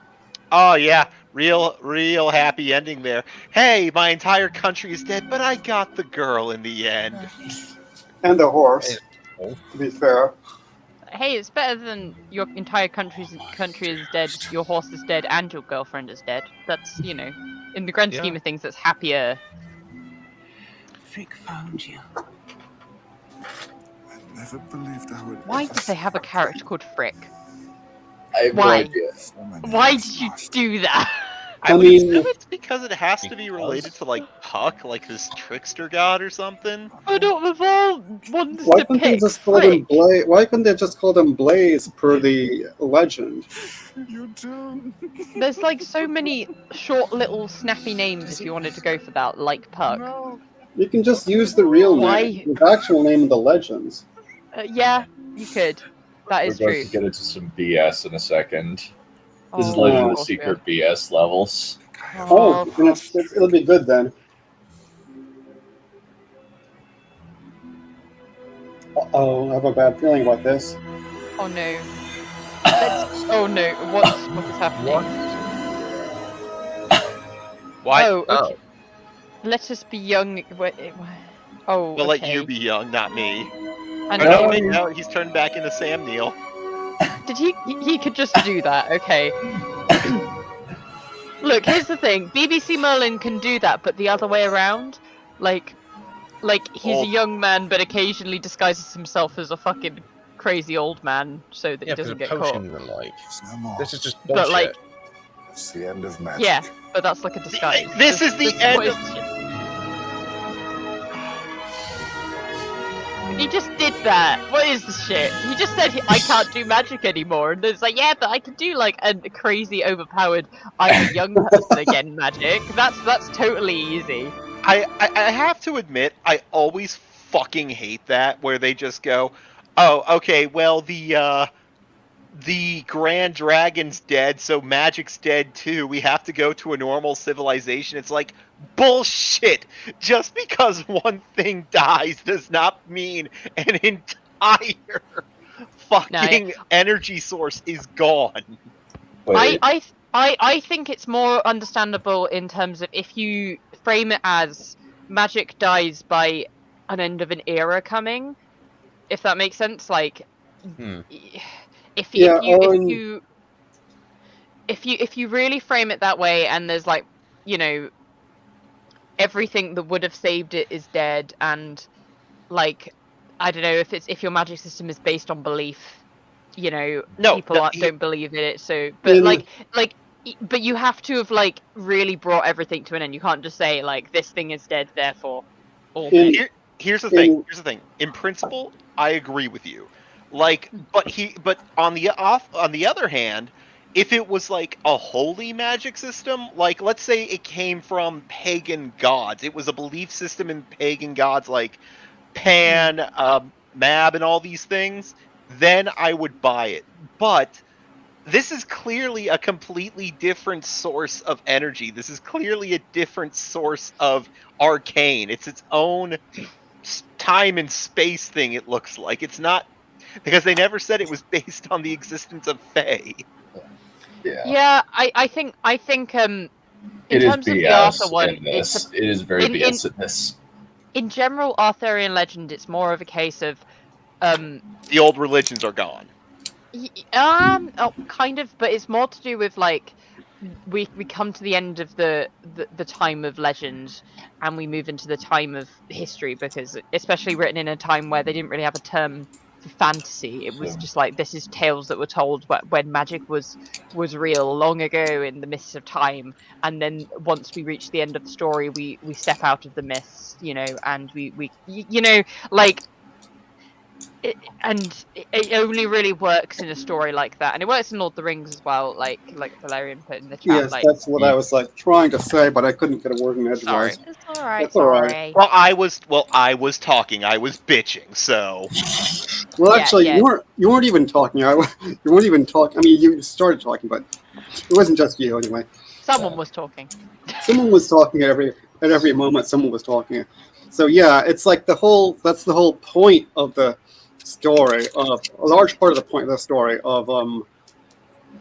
Oh yeah, real happy ending there. Hey, my entire country is dead, but I got the girl in the end. And the horse, to be fair. Hey, it's better than your entire country is dead, your horse is dead, and your girlfriend is dead. That's, you know, in the grand scheme of things, that's happier. Frick found you. I never believed I would. Why did they have a character called Frick? I have Why? no idea. Why did you do that? I would assume it's because it has to be related to like Puck, like this trickster god or something. But of all ones Why to couldn't they pick, just call them Frick. Blaze? Why couldn't they just call them Blaze per the legend? You too. There's like so many short little snappy names if you wanted to go for that, like Puck. No. You can just use the real name, Why? the actual name of the legends. Yeah, you could. That We're is going true. to get into some BS in a second. This is Oh, Legend of of the course Secret we BS levels. Oh, and it'll be good then. Uh-oh, I have a bad feeling about this. Oh no. Oh no, what is happening? Why? Oh, okay. Let us be young. Oh, We'll let you okay. be young, not me. And Oh no, no, wait, no, he's turned back into Sam Neill. did he could just do that, okay. Look, here's the thing. BBC Merlin can do that, but the other way around, like he's a young man but occasionally disguises himself as a fucking crazy old man so that he doesn't get caught. And like, no more. this is just But bullshit. like, It's the end of magic. yeah, but that's like a disguise. This is the end what of. is shit. He just did that. What is the shit? He just said I can't do magic anymore, and it's like, yeah, but I can do like a crazy, overpowered, I'm a young person again magic. That's totally easy. I have to admit, I always fucking hate that where they just go, oh, okay, well the Grand Dragon's dead, so magic's dead too. We have to go to a normal civilization. It's like bullshit. Just because one thing dies does not mean an entire fucking energy source is gone. I think it's more understandable in terms of if you frame it as magic dies by an end of an era coming, if that makes sense. Like, if you really frame it that way, and there's like, you know, everything that would have saved it is dead, and like, I don't know, if your magic system is based on belief, you know, people don't believe in it. So, but but you have to have like really brought everything to an end. You can't just say like this thing is dead, therefore all men. Here's the thing. In principle, I agree with you. Like, but on the other hand, if it was like a holy magic system, like let's say it came from pagan gods, it was a belief system in pagan gods like Pan, Mab, and all these things, then I would buy it. But this is clearly a completely different source of energy. This is clearly a different source of arcane. It's its own time and space thing, it looks like. It's not, because they never said it was based on the existence of Fae. Yeah, I think in terms of the Arthur one, it is very BS in this. In general, Arthurian legend, it's more of a case of the old religions are gone. Kind of, but it's more to do with like we come to the end of the time of legend, and we move into the time of history, because especially written in a time where they didn't really have a term for fantasy. It was just like, this is tales that were told when magic was real long ago in the mists of time, and then once we reach the end of the story, we step out of the mists, you know, and we you know, like. It only really works in a story like that, and it works in Lord of the Rings as well, like Valerian put in the chat. Yes, like, that's what I was like trying to say, but I couldn't get a word in edgewise. Sorry, it's all right. That's all right. Well, I was talking. I was bitching. So. Well, actually, you weren't even talking. You weren't even talking. I mean, you started talking, but it wasn't just you anyway. Someone was talking. Someone was talking at every moment. Someone was talking. So yeah, it's like that's the whole point of the story. A large part of the point of the story of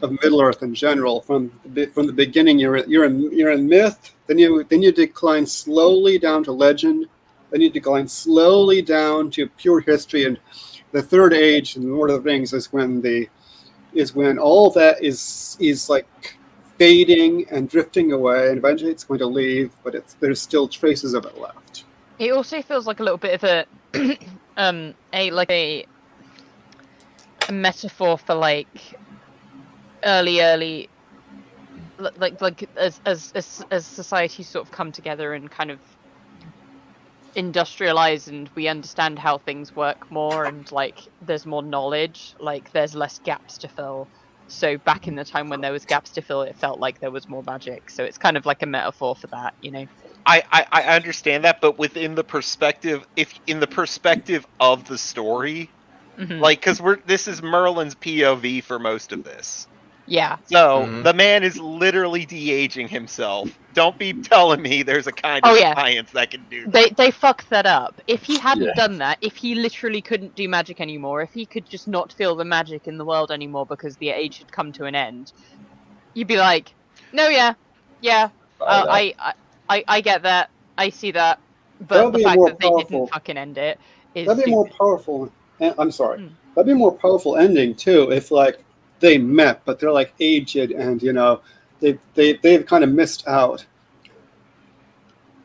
Middle Earth in general. From the beginning, you're in myth. Then you decline slowly down to legend. Then you decline slowly down to pure history, and the third age in Lord of the Rings is when all that is like fading and drifting away, and eventually it's going to leave, but there's still traces of it left. It also feels like a little bit of a metaphor for like early as societies sort of come together and kind of industrialize, and we understand how things work more, and like there's more knowledge, like there's less gaps to fill. So back in the time when there was gaps to fill, it felt like there was more magic. So it's kind of like a metaphor for that, you know. I understand that, but within the perspective, if in the perspective of the story, like, because this is Merlin's POV for most of this. Yeah. So the man is literally de-aging himself. Don't be telling me there's a kind of science that can do that. They fucked that up. If he hadn't Yeah. done that, if he literally couldn't do magic anymore, if he could just not feel the magic in the world anymore because the age had come to an end, you'd be like, no, yeah, I get that, I see that, That but would the be a fact more that they powerful. didn't fucking end it is That'd be a more stupid. powerful. I'm sorry. That'd be a more powerful ending too if like they met, but they're like aged and you know they've kind of missed out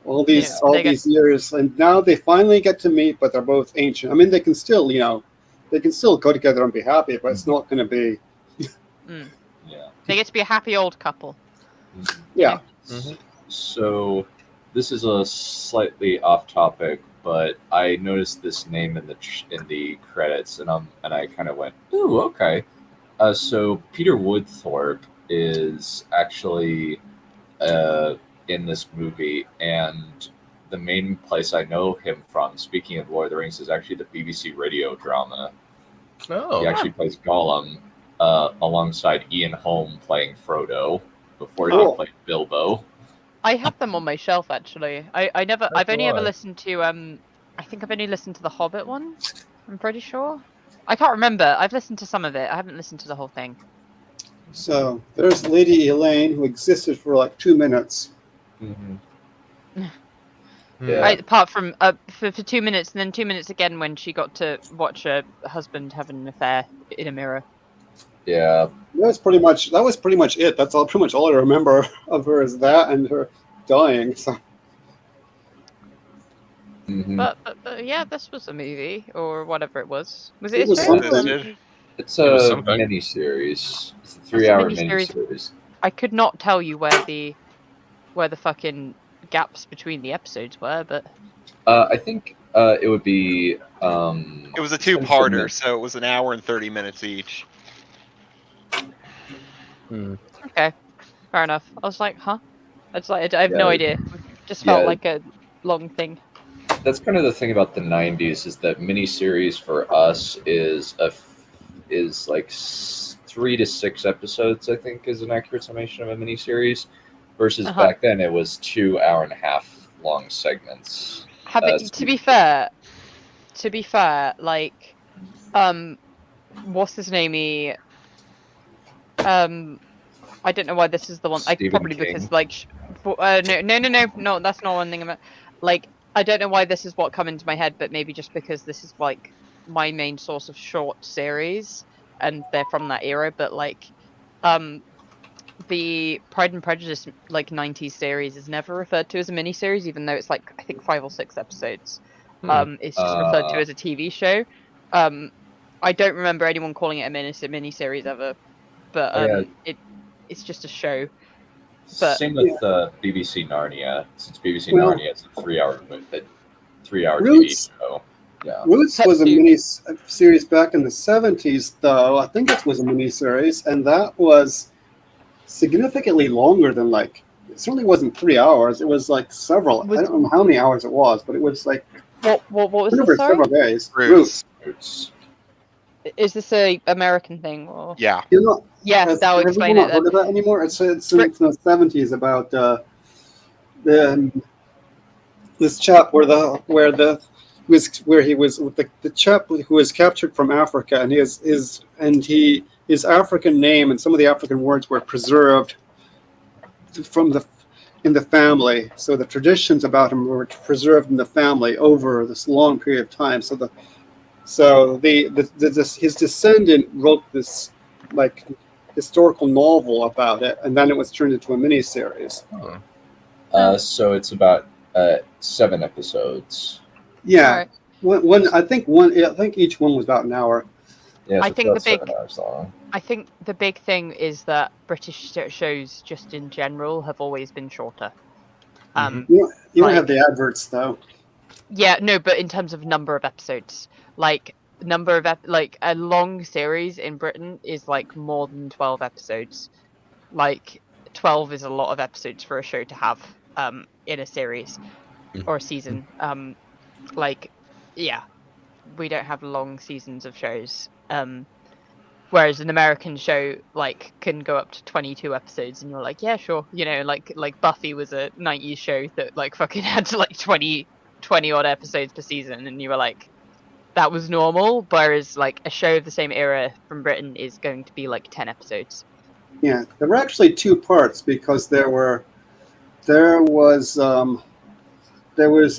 all these years, and now they finally get to meet, but they're both ancient. I mean, they can still they can still go together and be happy, but it's not going to be. Yeah. They get to be a happy old couple. Yeah. So this is a slightly off topic, but I noticed this name in the credits, and I kind of went, "Ooh, okay." So Peter Woodthorpe is actually in this movie, and the main place I know him from, speaking of Lord of the Rings, is actually the BBC radio drama. Oh. He actually plays Gollum alongside Ian Holm playing Frodo before he played Bilbo. I have them on my shelf actually. I've only ever listened to I think I've only listened to the Hobbit ones. I'm pretty sure. I can't remember. I've listened to some of it. I haven't listened to the whole thing. So there's Lady Elaine, who existed for like 2 minutes. Apart from for 2 minutes, and then 2 minutes again when she got to watch her husband having an affair in a mirror. Yeah, that was pretty much it. That's pretty much all I remember of her is that and her dying. So. But yeah, this was a movie or whatever it was. Was it? It was something. It's a mini-series. It's a 3-hour mini-series. I could not tell you where the fucking gaps between the episodes were, but I think it would be. It was a two-parter, so it was an hour and 30 minutes each. okay, fair enough. I was like, huh? It's like I have no idea. It just felt like a long thing. That's kind of the thing about the 90s is that miniseries for us is like 3 to 6 episodes. I think is an accurate summation of a miniseries, versus back then it was 2 hour-and-a-half long segments. To be fair, like, what's his name? I don't know why this is the one. Because like, no, that's not one thing about. Like, I don't know why this is what come into my head, but maybe just because this is like my main source of short series, and they're from that era. But like, the Pride and Prejudice like 90s series is never referred to as a miniseries, even though it's like I think 5 or 6 episodes. It's just referred to as a TV show. I don't remember anyone calling it a miniseries ever, but it's just a show. But same with BBC Narnia, since BBC Narnia is a 3-hour TV show. Yeah. Roots was a mini-series back in the 70s, though. I think it was a mini-series, and that was significantly longer than like. It certainly wasn't 3 hours. It was like several. I don't know how many hours it was, but it was like. What was this? Several days. Roots. Is this a American thing or? Yeah. You know, yes, that will explain it. Have you not heard of that anymore? It's in the 70s about this chap where he was the chap who was captured from Africa, and his African name and some of the African words were preserved in the family. So the traditions about him were preserved in the family over this long period of time. So his descendant wrote this like historical novel about it, and then it was turned into a miniseries. So it's about 7 episodes. Yeah, I think each one was about an hour. Yeah, I so it's think about the big 7 hours long. I think the big thing is that British shows, just in general, have always been shorter. You don't have Like, the adverts though. yeah, no, but in terms of number of episodes, like number of like a long series in Britain is like more than 12 episodes. Like 12 is a lot of episodes for a show to have in a series or a season. Like, yeah, we don't have long seasons of shows. Whereas an American show like can go up to 22 episodes, and you're like, yeah, sure, you know, like Buffy was a 90s show that like fucking had like 20 odd episodes per season, and you were like, that was normal. Whereas like a show of the same era from Britain is going to be like 10 episodes. Yeah, there were actually two parts because there was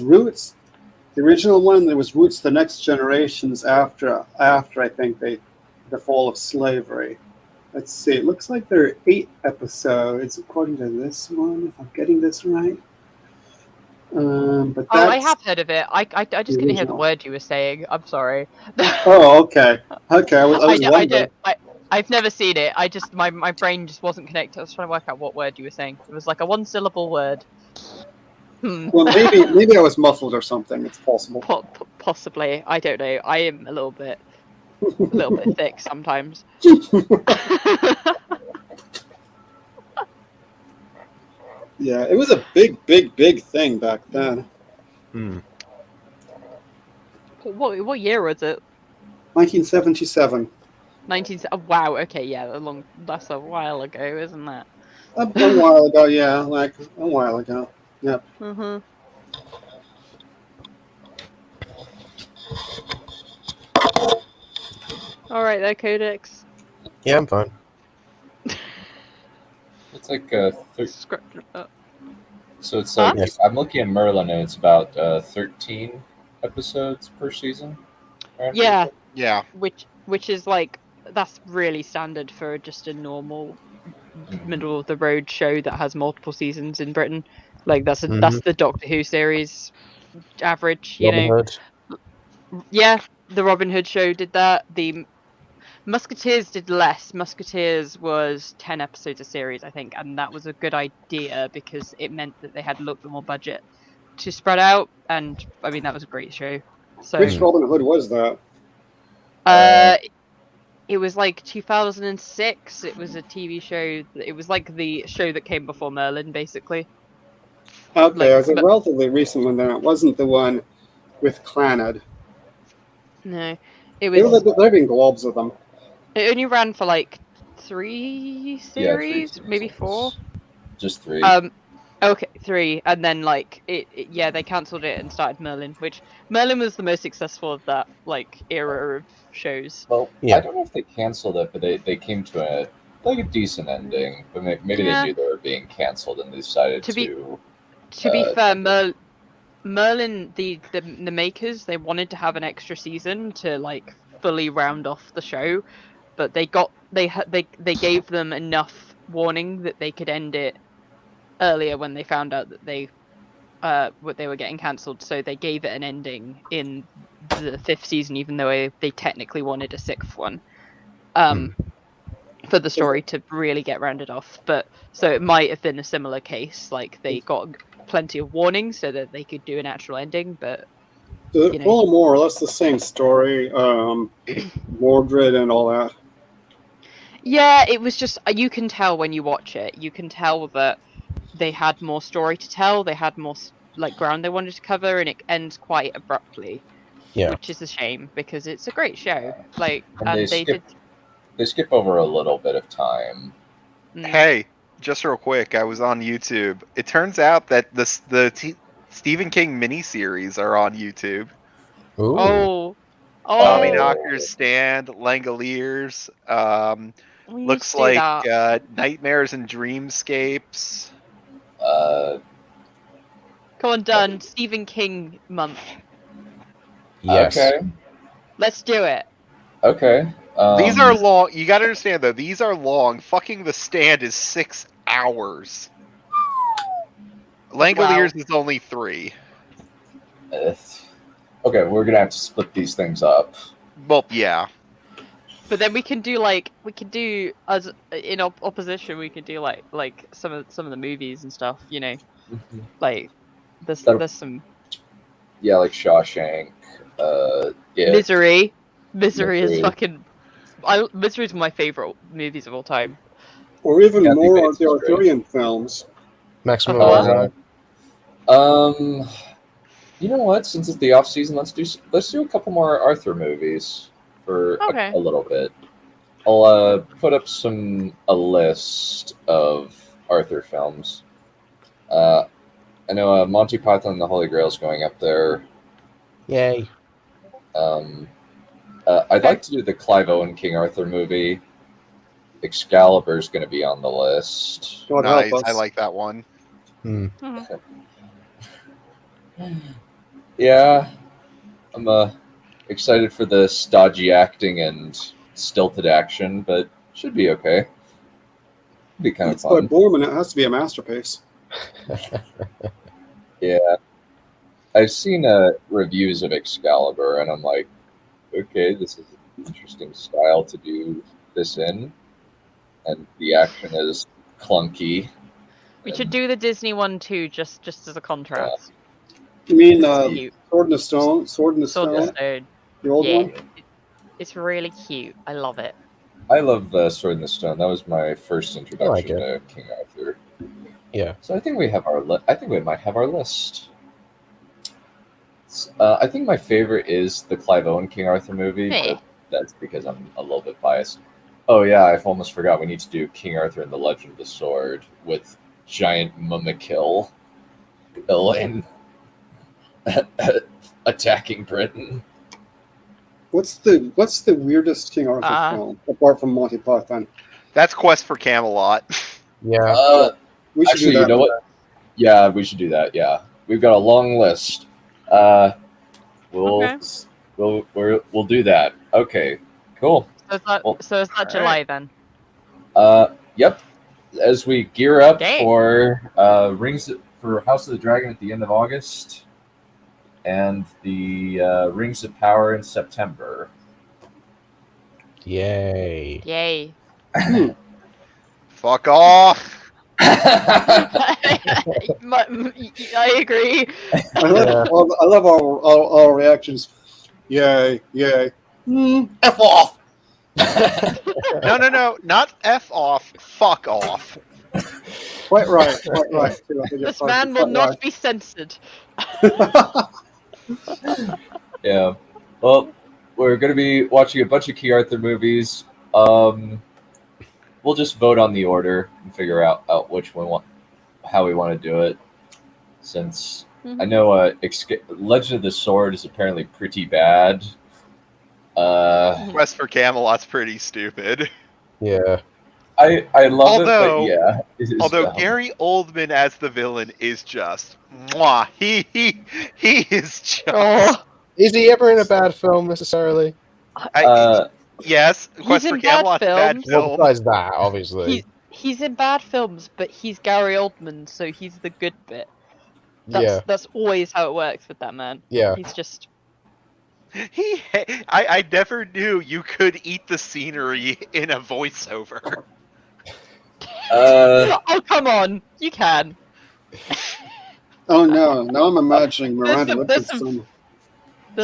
Roots, the original one. There was Roots, the Next Generations after I think the fall of slavery. Let's see. It looks like there are 8 episodes according to this one, if I'm getting this right. But Oh, I that's have heard of it. I the just couldn't hear the original. word you were saying. I'm sorry. Oh, okay. Okay, I was wondering. I've never seen it. I just my brain just wasn't connected. I was trying to work out what word you were saying. It was like a 1-syllable word. Well, maybe I was muffled or something. It's possible. Possibly. I don't know. I am a little bit thick sometimes. Yeah, it was a big thing back then. What year was it? 1977. 19. Oh, wow. Okay. Yeah. That's a while ago, isn't that? A while ago, yeah, like a while ago. Yep. Mhm. All right, there, Codex. Yeah, I'm fine. It's like so it's Huh? like I'm looking at Merlin, and it's about 13 episodes per season. Right? Yeah. Yeah. Which is like, that's really standard for just a normal middle of the road show that has multiple seasons in Britain. Like that's the Doctor Who series average, you Robin know. Hood. Yeah, the Robin Hood show did that. The Musketeers did less. Musketeers was 10 episodes a series, I think, and that was a good idea because it meant that they had a little bit more budget to spread out, and I mean that was a great show. So Which Robin Hood was that? it was like 2006. It was a TV show. It was like the show that came before Merlin, basically. Okay, Like, it was a relatively recent one then. It wasn't the one with Clannad. no, it There was. have been globs of them. It only ran for like 3 Yeah, 3 series, maybe 4. Just 3. Okay, 3, and then like yeah, they cancelled it and started Merlin, which Merlin was the most successful of that like era of shows. Well, I don't know if they canceled it, but they came to a decent ending. But maybe they Yeah. knew they were being canceled and they decided To be fair, Merlin, the makers, they wanted to have an extra season to like fully round off the show, but they gave them enough warning that they could end it earlier when they found out that they were getting cancelled. So they gave it an ending in the 5th season, even though they technically wanted a 6th one. For the story to really get rounded off. But so it might have been a similar case, like they got plenty of warnings so that they could do an actual ending, but you know. Well, more or less the same story. Mordred and all that. Yeah, it was just, you can tell when you watch it. You can tell that they had more story to tell. They had more like ground they wanted to cover, and it ends quite abruptly. Yeah. Which is a shame because it's a great show. Like, and they skip over a little bit of time. Hey, just real quick, I was on YouTube. It turns out that the Stephen King miniseries are on YouTube. Oh. Tommyknockers Stand, Langoliers. Looks like Nightmares and Dreamscapes. Come on, done. Stephen King month. Yes. Okay. Let's do it. Okay. These are long. You gotta understand though. These are long. Fucking The Stand is 6 hours. Langoliers is only 3. Okay, we're gonna have to split these things up. Well, yeah. But then we can do as in opposition, we could do like some of the movies and stuff. You know, like there's some Yeah, like Shawshank. Yeah. Misery. Misery is fucking. Misery is my favorite movies of all time. Or even Kathy more Bates of the is great. Arthurian films. Maximum What? Overdrive. You know what? Since it's the off season, let's do a couple more Arthur movies for Okay. a little bit. I'll put up a list of Arthur films. I know Monty Python and the Holy Grail is going up there. Yay. I'd like to do the Clive Owen King Arthur movie. Excalibur's going to be on the list. God Nice. help us. I like that one. Yeah, I'm excited for the stodgy acting and stilted action, but should be okay. Be kind of It's by fun. Borman. It has to be a masterpiece. Yeah, I've seen reviews of Excalibur, and I'm like, okay, this is an interesting style to do this in, and the action is clunky. We should do the Disney one too, just as a contrast. You mean It's cute. Sword in the Stone? Sword in the Sword in the Stone? Stone. The old Yeah, one? it's really cute. I love it. I love Sword in the Stone. That was my first introduction to King Arthur. Yeah. So I think we have I think we might have our list. I think my favorite is the Clive Owen King Arthur movie, but that's because I'm a little bit biased. Oh yeah, I almost forgot. We need to do King Arthur and the Legend of the Sword with giant Mumakil Elaine attacking Britain. What's the weirdest King Arthur film apart from Monty Python? That's Quest for Camelot. Yeah. We should Actually, do that. you know what? Yeah, we should do that. Yeah, we've got a long list. We'll do that. Okay, cool. So is that July then? Yep. As we gear up Dang. for House of the Dragon at the end of August, and the Rings of Power in September. Yay. Yay. Fuck off. I agree. I love our reactions. Yay, yay. F off. No, not F off. Fuck off. Quite right. This man will not be censored. Yeah. Well, we're going to be watching a bunch of King Arthur movies. We'll just vote on the order and figure out which one how we want to do it. Since I know Legend of the Sword is apparently pretty bad. Quest for Camelot's pretty stupid. Yeah. I love it, but yeah. It is Although dumb. Gary Oldman as the villain is just mwah. He is just. Is he ever in a bad film necessarily? Yes, He's Quest for in bad Camelot's a bad films. film. Well, besides that, obviously. He's in bad films, but he's Gary Oldman, so he's the good bit. Yeah. That's always how it works with that man. Yeah. He's just. I never knew you could eat the scenery in a voiceover. Oh come on, you can. Oh no! Now I'm imagining Miranda There's Richardson.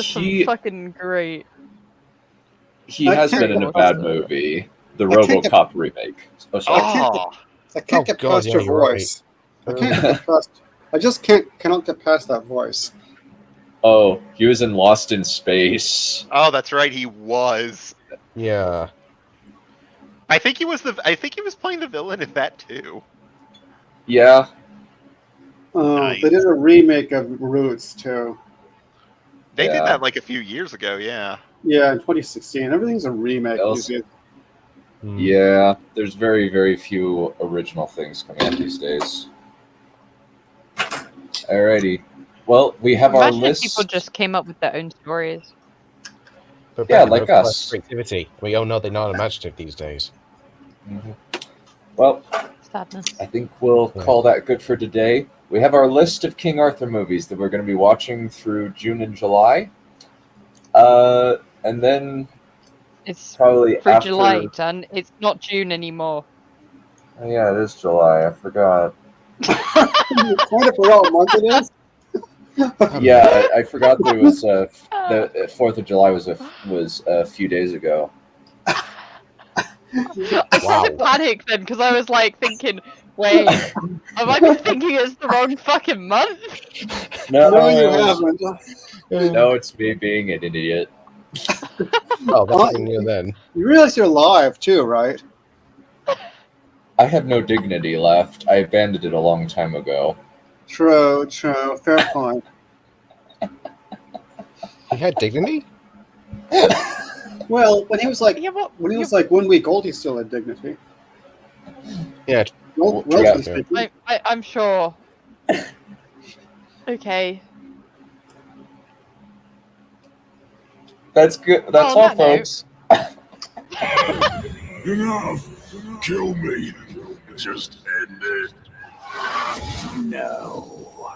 some fucking great. He has been in a bad movie, the RoboCop remake. Oh, sorry. I can't get past your voice. I can't get past. I just cannot get past that voice. Oh, he was in Lost in Space. Oh, that's right, he was. Yeah. I think he was playing the villain in that too. Yeah. They did a remake of Roots too. They did that like a few years ago, yeah. Yeah, in 2016. Everything's a remake. Yeah, there's very, very few original things coming out these days. Alrighty. Well, we have our Imagine if list. people just came up with their own stories. But Yeah, better, like no us. Creativity. We all know they're not imaginative these days. Mm-hmm. Well, Sadness. I think we'll call that good for today. We have our list of King Arthur movies that we're going to be watching through June and July. And then It's probably for after. July, Dan. It's not June anymore. Oh, yeah, it is July. I forgot. You kind of forgot what month it is? Yeah, I forgot that it was the 4th of July was a few days ago. I kind of panicked then because I was like thinking, wait, have I been thinking it's the wrong fucking month? No, you it was- haven't. No, it's me being an idiot. Oh, that's even new then. You realize you're live too, right? I have no dignity left. I abandoned it a long time ago. True. Fair point. He had dignity? Well, when he was like 1 week old, he still had dignity. Yeah. Relatively speaking. I'm sure. Okay. That's good. That's Oh, all, on that note- folks. Enough! Kill me! Just end it. No.